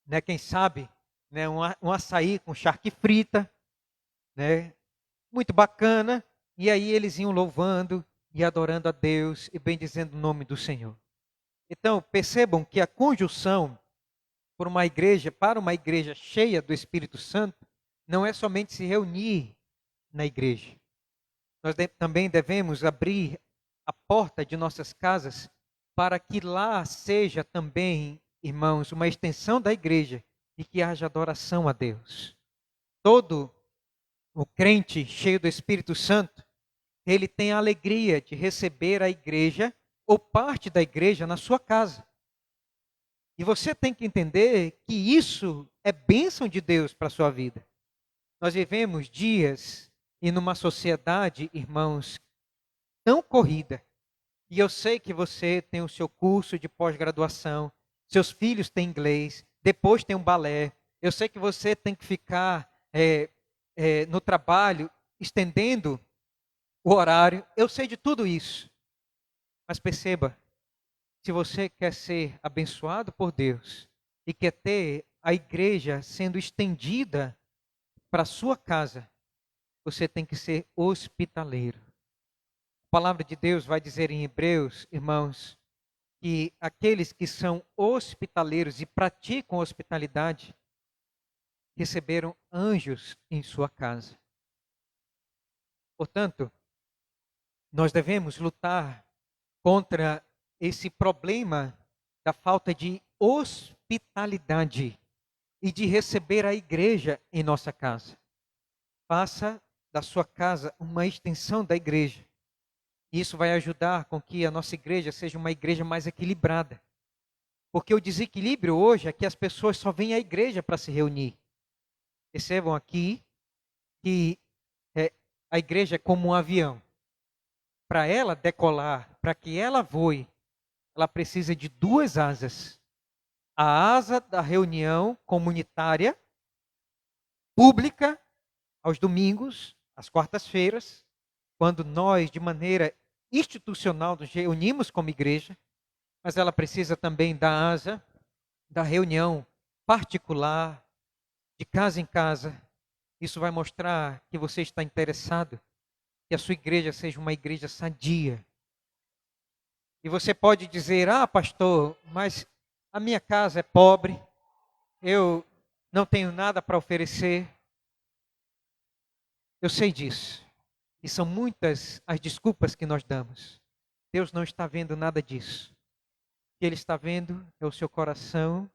né, quem sabe, né, um açaí com charque frita, né, muito bacana, e aí eles iam louvando e adorando a Deus e bendizendo o nome do Senhor. Então, percebam que a conjunção para uma igreja cheia do Espírito Santo, não é somente se reunir na igreja. Nós também devemos abrir a porta de nossas casas para que lá seja também, irmãos, uma extensão da igreja e que haja adoração a Deus. Todo o crente cheio do Espírito Santo, ele tem a alegria de receber a igreja ou parte da igreja na sua casa. E você tem que entender que isso é bênção de Deus para a sua vida. Nós vivemos dias e numa sociedade, irmãos, tão corrida. E eu sei que você tem o seu curso de pós-graduação, seus filhos têm inglês, depois tem um balé. Eu sei que você tem que ficar no trabalho estendendo o horário. Eu sei de tudo isso. Mas perceba, se você quer ser abençoado por Deus e quer ter a igreja sendo estendida para a sua casa, você tem que ser hospitaleiro. A palavra de Deus vai dizer em Hebreus, irmãos, que aqueles que são hospitaleiros e praticam hospitalidade receberam anjos em sua casa. Portanto, nós devemos lutar contra esse problema da falta de hospitalidade e de receber a igreja em nossa casa. Faça da sua casa uma extensão da igreja. Isso vai ajudar com que a nossa igreja seja uma igreja mais equilibrada. Porque o desequilíbrio hoje é que as pessoas só vêm à igreja para se reunir. Percebam aqui que a igreja é como um avião. Para ela decolar, para que ela voe, ela precisa de duas asas. A asa da reunião comunitária, pública, aos domingos, às quartas-feiras, quando nós, de maneira institucional, nos reunimos como igreja, mas ela precisa também da asa da reunião particular, de casa em casa. Isso vai mostrar que você está interessado que a sua igreja seja uma igreja sadia. E você pode dizer, pastor, mas a minha casa é pobre, eu não tenho nada para oferecer. Eu sei disso. E são muitas as desculpas que nós damos. Deus não está vendo nada disso. que Ele está vendo é o seu coração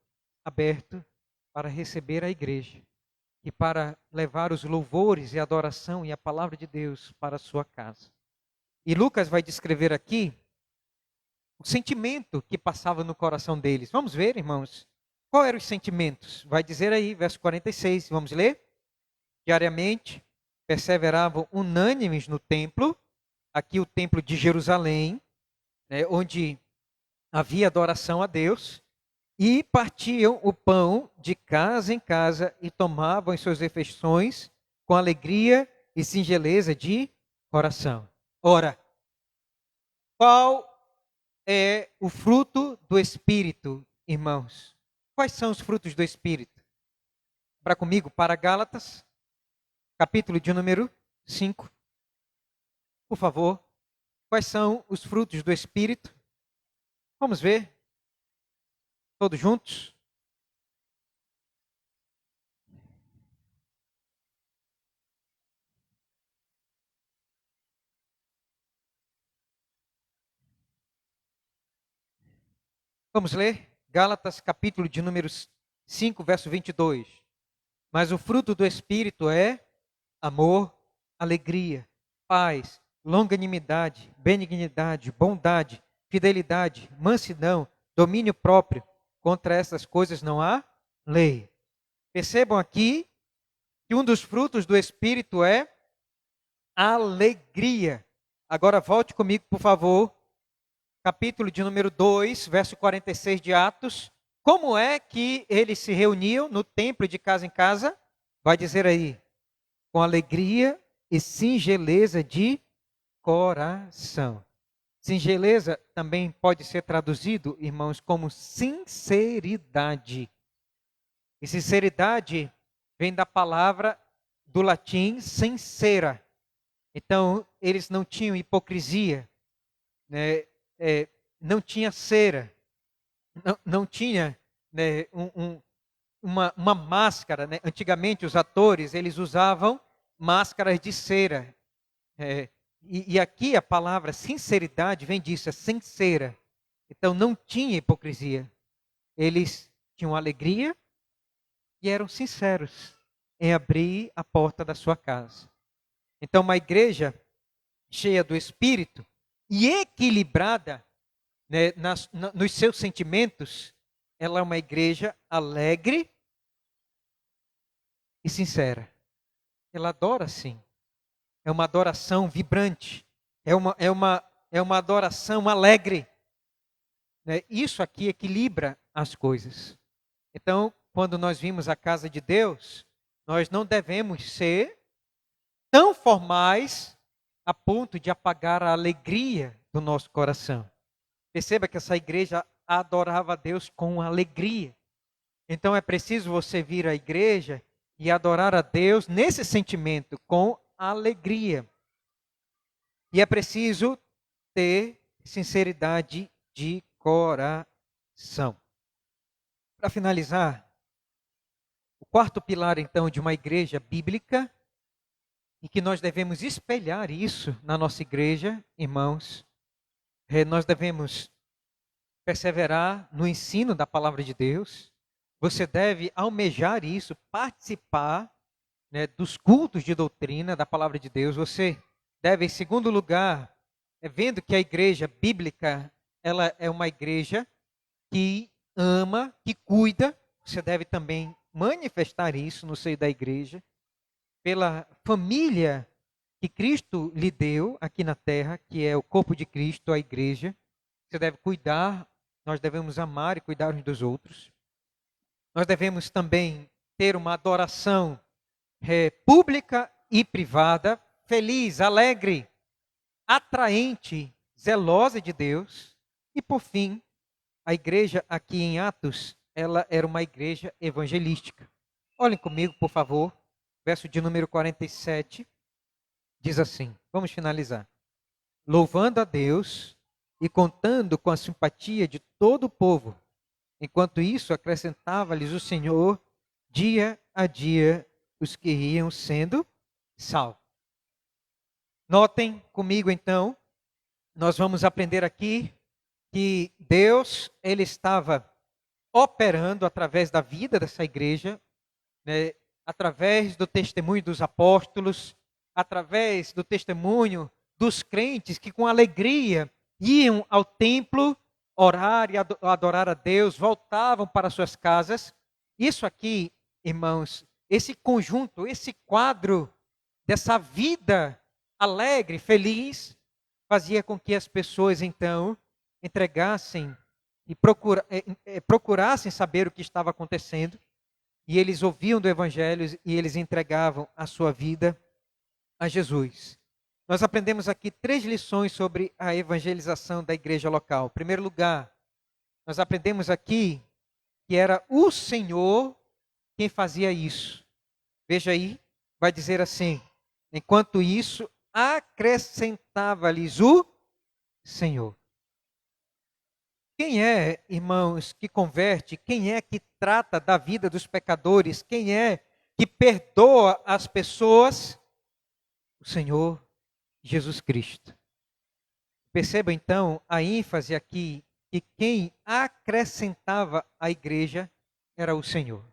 aberto para receber a igreja e para levar os louvores e a adoração e a palavra de Deus para a sua casa. E Lucas vai descrever aqui o sentimento que passava no coração deles. Vamos ver, irmãos, qual eram os sentimentos? Vai dizer aí, verso 46, vamos ler? Diariamente perseveravam unânimes no templo, aqui o templo de Jerusalém, né, onde havia adoração a Deus, e partiam o pão de casa em casa e tomavam as suas refeições com alegria e singeleza de coração. Ora, qual é o fruto do Espírito, irmãos? Quais são os frutos do Espírito? Para comigo, para Gálatas, capítulo de número 5. Por favor, quais são os frutos do Espírito? Vamos ver. Todos juntos? Vamos ler? Gálatas, capítulo de número 5, verso 22. Mas o fruto do Espírito é amor, alegria, paz, longanimidade, benignidade, bondade, fidelidade, mansidão, domínio próprio. Contra essas coisas não há lei. Percebam aqui que um dos frutos do Espírito é alegria. Agora volte comigo, por favor. Capítulo de número 2, verso 46 de Atos. Como é que eles se reuniam no templo de casa em casa? Vai dizer aí, com alegria e singeleza de coração. Singeleza também pode ser traduzido, irmãos, como sinceridade. E sinceridade vem da palavra do latim sincera. Então, eles não tinham hipocrisia, né? Não tinha cera, não tinha, né, uma máscara. Né? Antigamente, os atores, eles usavam máscaras de cera. E aqui a palavra sinceridade vem disso, é sincera. Então não tinha hipocrisia. Eles tinham alegria e eram sinceros em abrir a porta da sua casa. Então uma igreja cheia do Espírito e equilibrada, né, nos seus sentimentos, ela é uma igreja alegre e sincera. Ela adora sim. É uma adoração vibrante. É uma adoração alegre. Né? Isso aqui equilibra as coisas. Então, quando nós vimos a casa de Deus, nós não devemos ser tão formais a ponto de apagar a alegria do nosso coração. Perceba que essa igreja adorava a Deus com alegria. Então é preciso você vir à igreja e adorar a Deus nesse sentimento, com alegria. E é preciso ter sinceridade de coração. Para finalizar, o quarto pilar então de uma igreja bíblica, e que nós devemos espelhar isso na nossa igreja, irmãos, nós devemos perseverar no ensino da palavra de Deus. Você deve almejar isso, participar, né, dos cultos de doutrina da palavra de Deus. Você deve, em segundo lugar, vendo que a igreja bíblica, ela é uma igreja que ama, que cuida, você deve também manifestar isso no seio da igreja, pela família que Cristo lhe deu aqui na terra, que é o corpo de Cristo, a igreja. Você deve cuidar, nós devemos amar e cuidar uns dos outros. Nós devemos também ter uma adoração pública e privada, feliz, alegre, atraente, zelosa de Deus. E por fim, a igreja aqui em Atos, ela era uma igreja evangelística. Olhem comigo, por favor, verso de número 47, diz assim, vamos finalizar. Louvando a Deus e contando com a simpatia de todo o povo. Enquanto isso, acrescentava-lhes o Senhor, dia a dia, os que iam sendo salvos. Notem comigo, então, nós vamos aprender aqui que Deus ele estava operando através da vida dessa igreja, né, através do testemunho dos apóstolos, através do testemunho dos crentes que com alegria iam ao templo orar e adorar a Deus, voltavam para suas casas. Isso aqui, irmãos, esse conjunto, esse quadro dessa vida alegre, feliz, fazia com que as pessoas então entregassem e procurassem saber o que estava acontecendo. E eles ouviam do Evangelho e eles entregavam a sua vida a Jesus. Nós aprendemos aqui 3 lições sobre a evangelização da igreja local. Em primeiro lugar, nós aprendemos aqui que era o Senhor quem fazia isso. Veja aí, vai dizer assim: enquanto isso, acrescentava-lhes o Senhor. Quem é, irmãos, que converte? Quem é que trata da vida dos pecadores? Quem é que perdoa as pessoas? O Senhor Jesus Cristo. Perceba então a ênfase aqui que quem acrescentava à igreja era o Senhor.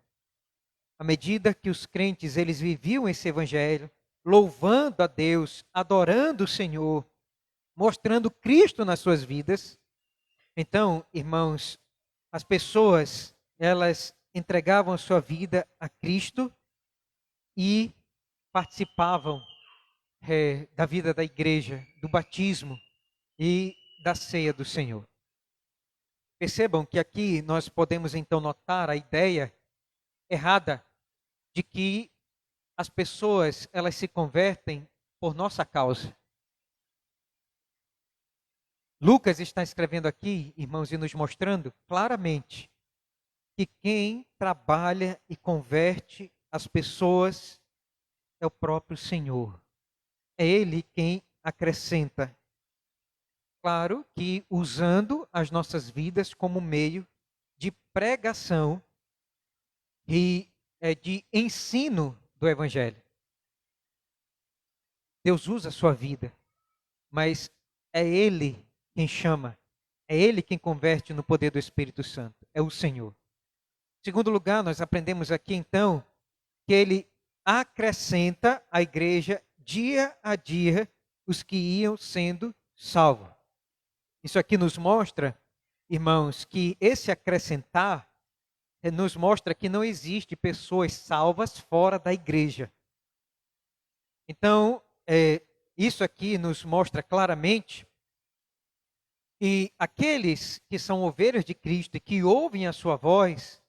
À medida que os crentes eles viviam esse evangelho, louvando a Deus, adorando o Senhor, mostrando Cristo nas suas vidas, então, irmãos, as pessoas, elas entregavam a sua vida a Cristo e participavam da vida da igreja, do batismo e da ceia do Senhor. Percebam que aqui nós podemos então notar a ideia errada de que as pessoas, elas se convertem por nossa causa. Lucas está escrevendo aqui, irmãos, e nos mostrando claramente que quem trabalha e converte as pessoas é o próprio Senhor. É Ele quem acrescenta. Claro que usando as nossas vidas como meio de pregação e de ensino do Evangelho. Deus usa a sua vida, mas é Ele quem chama, é Ele quem converte no poder do Espírito Santo, é o Senhor. Em segundo lugar, nós aprendemos aqui então que Ele acrescenta à igreja dia a dia os que iam sendo salvos. Isso aqui nos mostra, irmãos, que esse acrescentar nos mostra que não existe pessoas salvas fora da igreja. Então, isso aqui nos mostra claramente que aqueles que são ovelhas de Cristo e que ouvem a sua voz,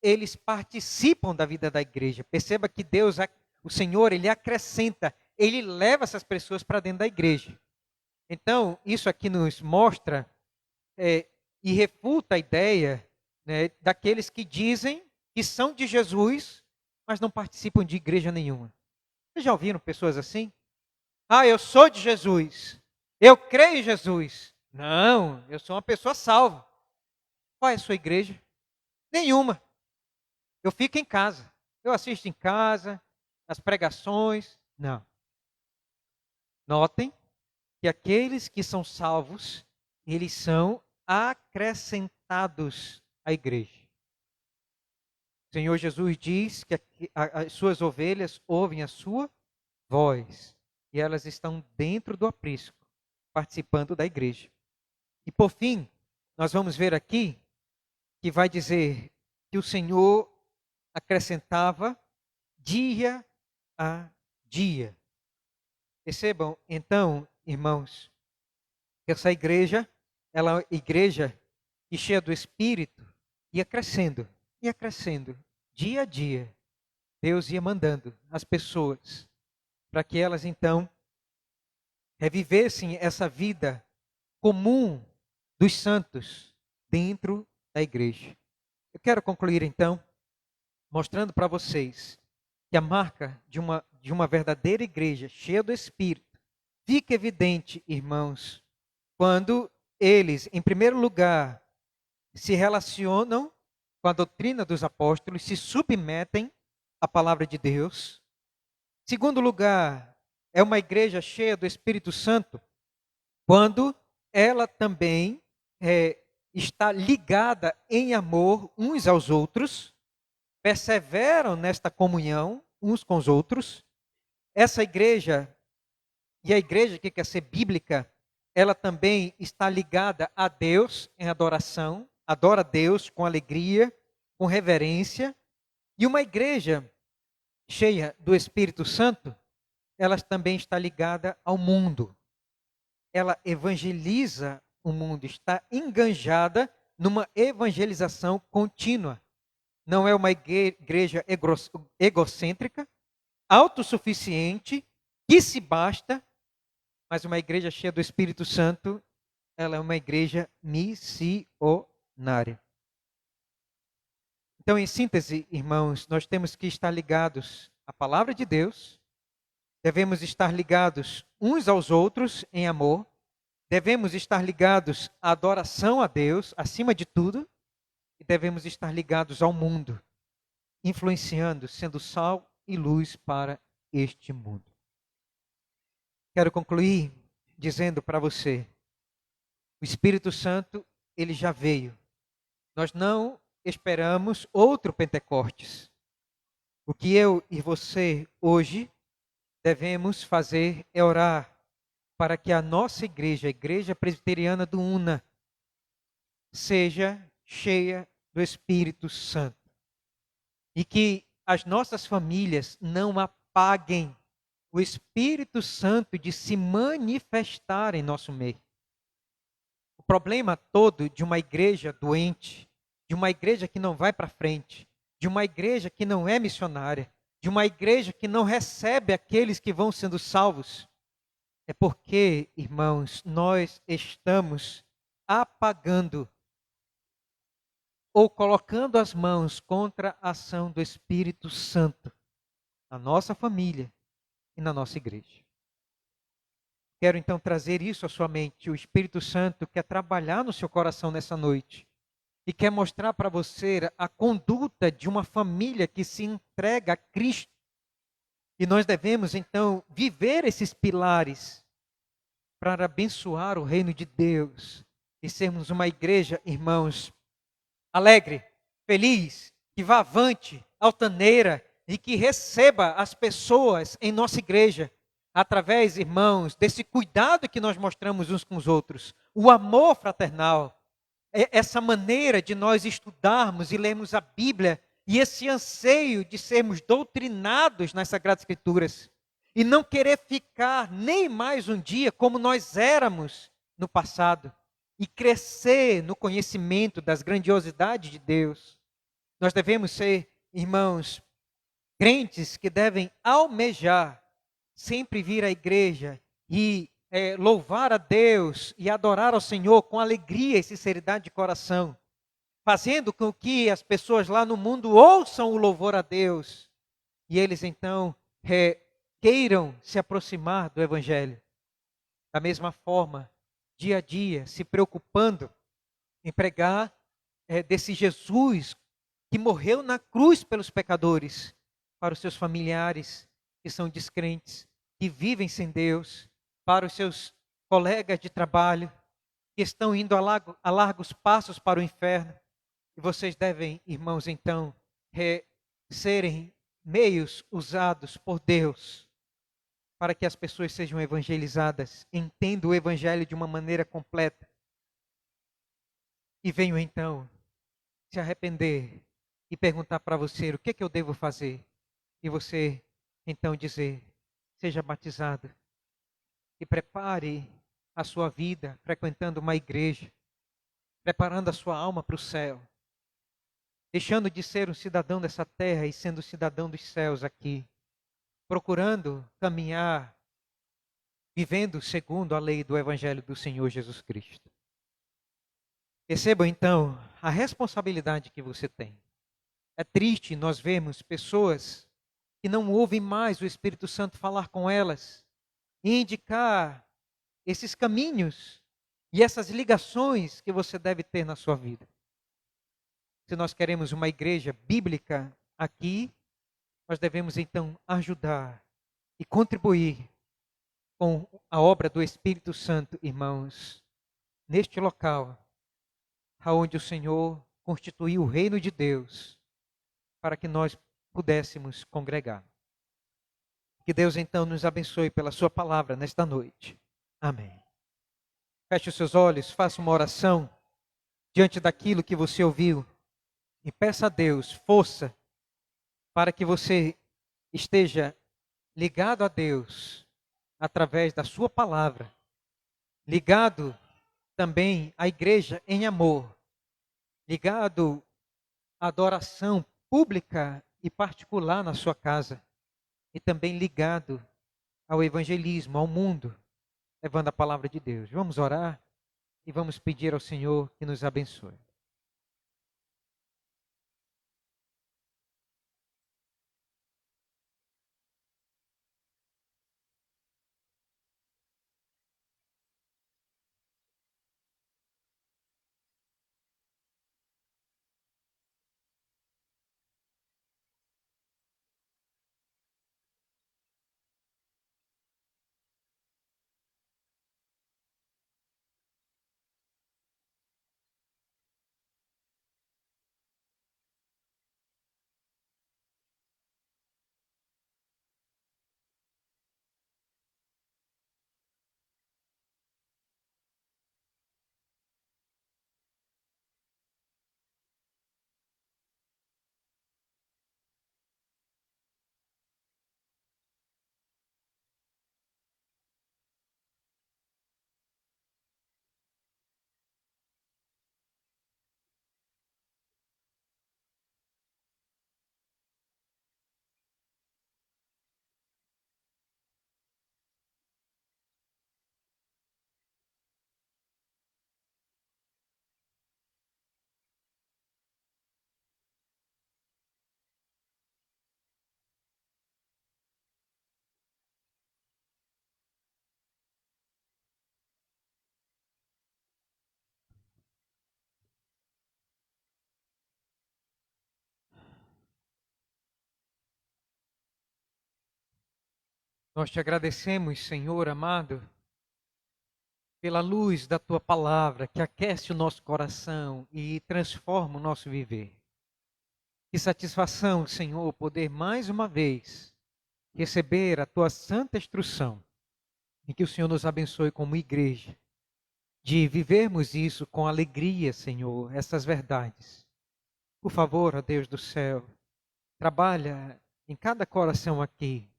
eles participam da vida da igreja. Perceba que Deus, o Senhor, Ele acrescenta, Ele leva essas pessoas para dentro da igreja. Então, isso aqui nos mostra e refuta a ideia, né, daqueles que dizem que são de Jesus, mas não participam de igreja nenhuma. Vocês já ouviram pessoas assim? Ah, eu sou de Jesus, eu creio em Jesus. Não, eu sou uma pessoa salva. Qual é a sua igreja? Nenhuma. Eu fico em casa. Eu assisto em casa, as pregações. Não. Notem que aqueles que são salvos, eles são acrescentados à igreja. O Senhor Jesus diz que as suas ovelhas ouvem a sua voz e elas estão dentro do aprisco, participando da igreja. E por fim, nós vamos ver aqui que vai dizer que o Senhor acrescentava dia a dia. Percebam, então, irmãos, que essa igreja, ela é uma igreja que cheia do Espírito, ia crescendo, dia a dia. Deus ia mandando as pessoas para que elas, então, revivessem essa vida comum dos santos dentro da igreja. Eu quero concluir, então, mostrando para vocês que a marca de uma verdadeira igreja cheia do Espírito fica evidente, irmãos, quando eles, em primeiro lugar, se relacionam com a doutrina dos apóstolos, se submetem à palavra de Deus. Em segundo lugar, é uma igreja cheia do Espírito Santo, quando ela também está ligada em amor uns aos outros, perseveram nesta comunhão uns com os outros. Essa igreja, e a igreja que quer ser bíblica, ela também está ligada a Deus em adoração, adora a Deus com alegria, com reverência. E uma igreja cheia do Espírito Santo, ela também está ligada ao mundo. Ela evangeliza o mundo, está enganjada numa evangelização contínua. Não é uma igreja egocêntrica, autossuficiente, que se basta, mas uma igreja cheia do Espírito Santo, ela é uma igreja missionária. Então, em síntese, irmãos, nós temos que estar ligados à palavra de Deus, devemos estar ligados uns aos outros em amor, devemos estar ligados à adoração a Deus, acima de tudo, e devemos estar ligados ao mundo, influenciando, sendo sal e luz para este mundo. Quero concluir dizendo para você, o Espírito Santo, ele já veio. Nós não esperamos outro Pentecostes. O que eu e você hoje devemos fazer é orar para que a nossa igreja, a Igreja Presbiteriana do Una, seja cheia do Espírito Santo. E que as nossas famílias não apaguem o Espírito Santo de se manifestar em nosso meio. O problema todo de uma igreja doente, de uma igreja que não vai para frente, de uma igreja que não é missionária, de uma igreja que não recebe aqueles que vão sendo salvos, é porque, irmãos, nós estamos apagando ou colocando as mãos contra a ação do Espírito Santo na nossa família e na nossa igreja. Quero então trazer isso à sua mente. O Espírito Santo quer trabalhar no seu coração nessa noite e quer mostrar para você a conduta de uma família que se entrega a Cristo. E nós devemos então viver esses pilares para abençoar o reino de Deus e sermos uma igreja, irmãos, alegre, feliz, que vá avante, altaneira e que receba as pessoas em nossa igreja através, irmãos, desse cuidado que nós mostramos uns com os outros, o amor fraternal, essa maneira de nós estudarmos e lermos a Bíblia e esse anseio de sermos doutrinados nas Sagradas Escrituras e não querer ficar nem mais um dia como nós éramos no passado e crescer no conhecimento das grandiosidades de Deus. Nós devemos ser, irmãos, crentes que devem almejar sempre vir à igreja e louvar a Deus e adorar ao Senhor com alegria e sinceridade de coração, fazendo com que as pessoas lá no mundo ouçam o louvor a Deus e eles então queiram se aproximar do Evangelho. Da mesma forma, dia a dia, se preocupando em pregar desse Jesus que morreu na cruz pelos pecadores, para os seus familiares que são descrentes, que vivem sem Deus, para os seus colegas de trabalho, que estão indo a largos passos para o inferno. E vocês devem, irmãos, então, serem meios usados por Deus para que as pessoas sejam evangelizadas, entendam o evangelho de uma maneira completa e venham então se arrepender e perguntar para você: o que é que eu devo fazer? E você então dizer: seja batizado e prepare a sua vida frequentando uma igreja, preparando a sua alma para o céu, deixando de ser um cidadão dessa terra e sendo cidadão dos céus aqui, procurando caminhar, vivendo segundo a lei do Evangelho do Senhor Jesus Cristo. Percebam então a responsabilidade que você tem. É triste nós vermos pessoas que não ouvem mais o Espírito Santo falar com elas e indicar esses caminhos e essas ligações que você deve ter na sua vida. Se nós queremos uma igreja bíblica aqui, nós devemos então ajudar e contribuir com a obra do Espírito Santo, irmãos, neste local, aonde o Senhor constituiu o reino de Deus para que nós pudéssemos congregar. Que Deus então nos abençoe pela sua palavra nesta noite. Amém. Feche os seus olhos, faça uma oração diante daquilo que você ouviu e peça a Deus força para que você esteja ligado a Deus através da sua palavra, ligado também à igreja em amor, ligado à adoração pública e particular na sua casa e também ligado ao evangelismo, ao mundo, levando a palavra de Deus. Vamos orar e vamos pedir ao Senhor que nos abençoe. Nós te agradecemos, Senhor amado, pela luz da tua palavra que aquece o nosso coração e transforma o nosso viver. Que satisfação, Senhor, poder mais uma vez receber a tua santa instrução e que o Senhor nos abençoe como igreja, de vivermos isso com alegria, Senhor, essas verdades. Por favor, ó Deus do céu, trabalha em cada coração aqui,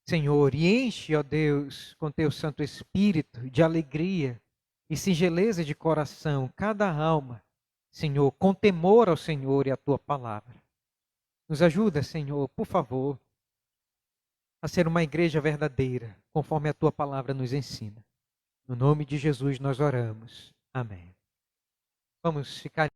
Senhor, e enche, ó Deus, com teu Santo Espírito de alegria e singeleza de coração, cada alma, Senhor, com temor ao Senhor e à tua palavra. Nos ajuda, Senhor, por favor, a ser uma igreja verdadeira, conforme a tua palavra nos ensina. No nome de Jesus nós oramos. Amém. Vamos ficar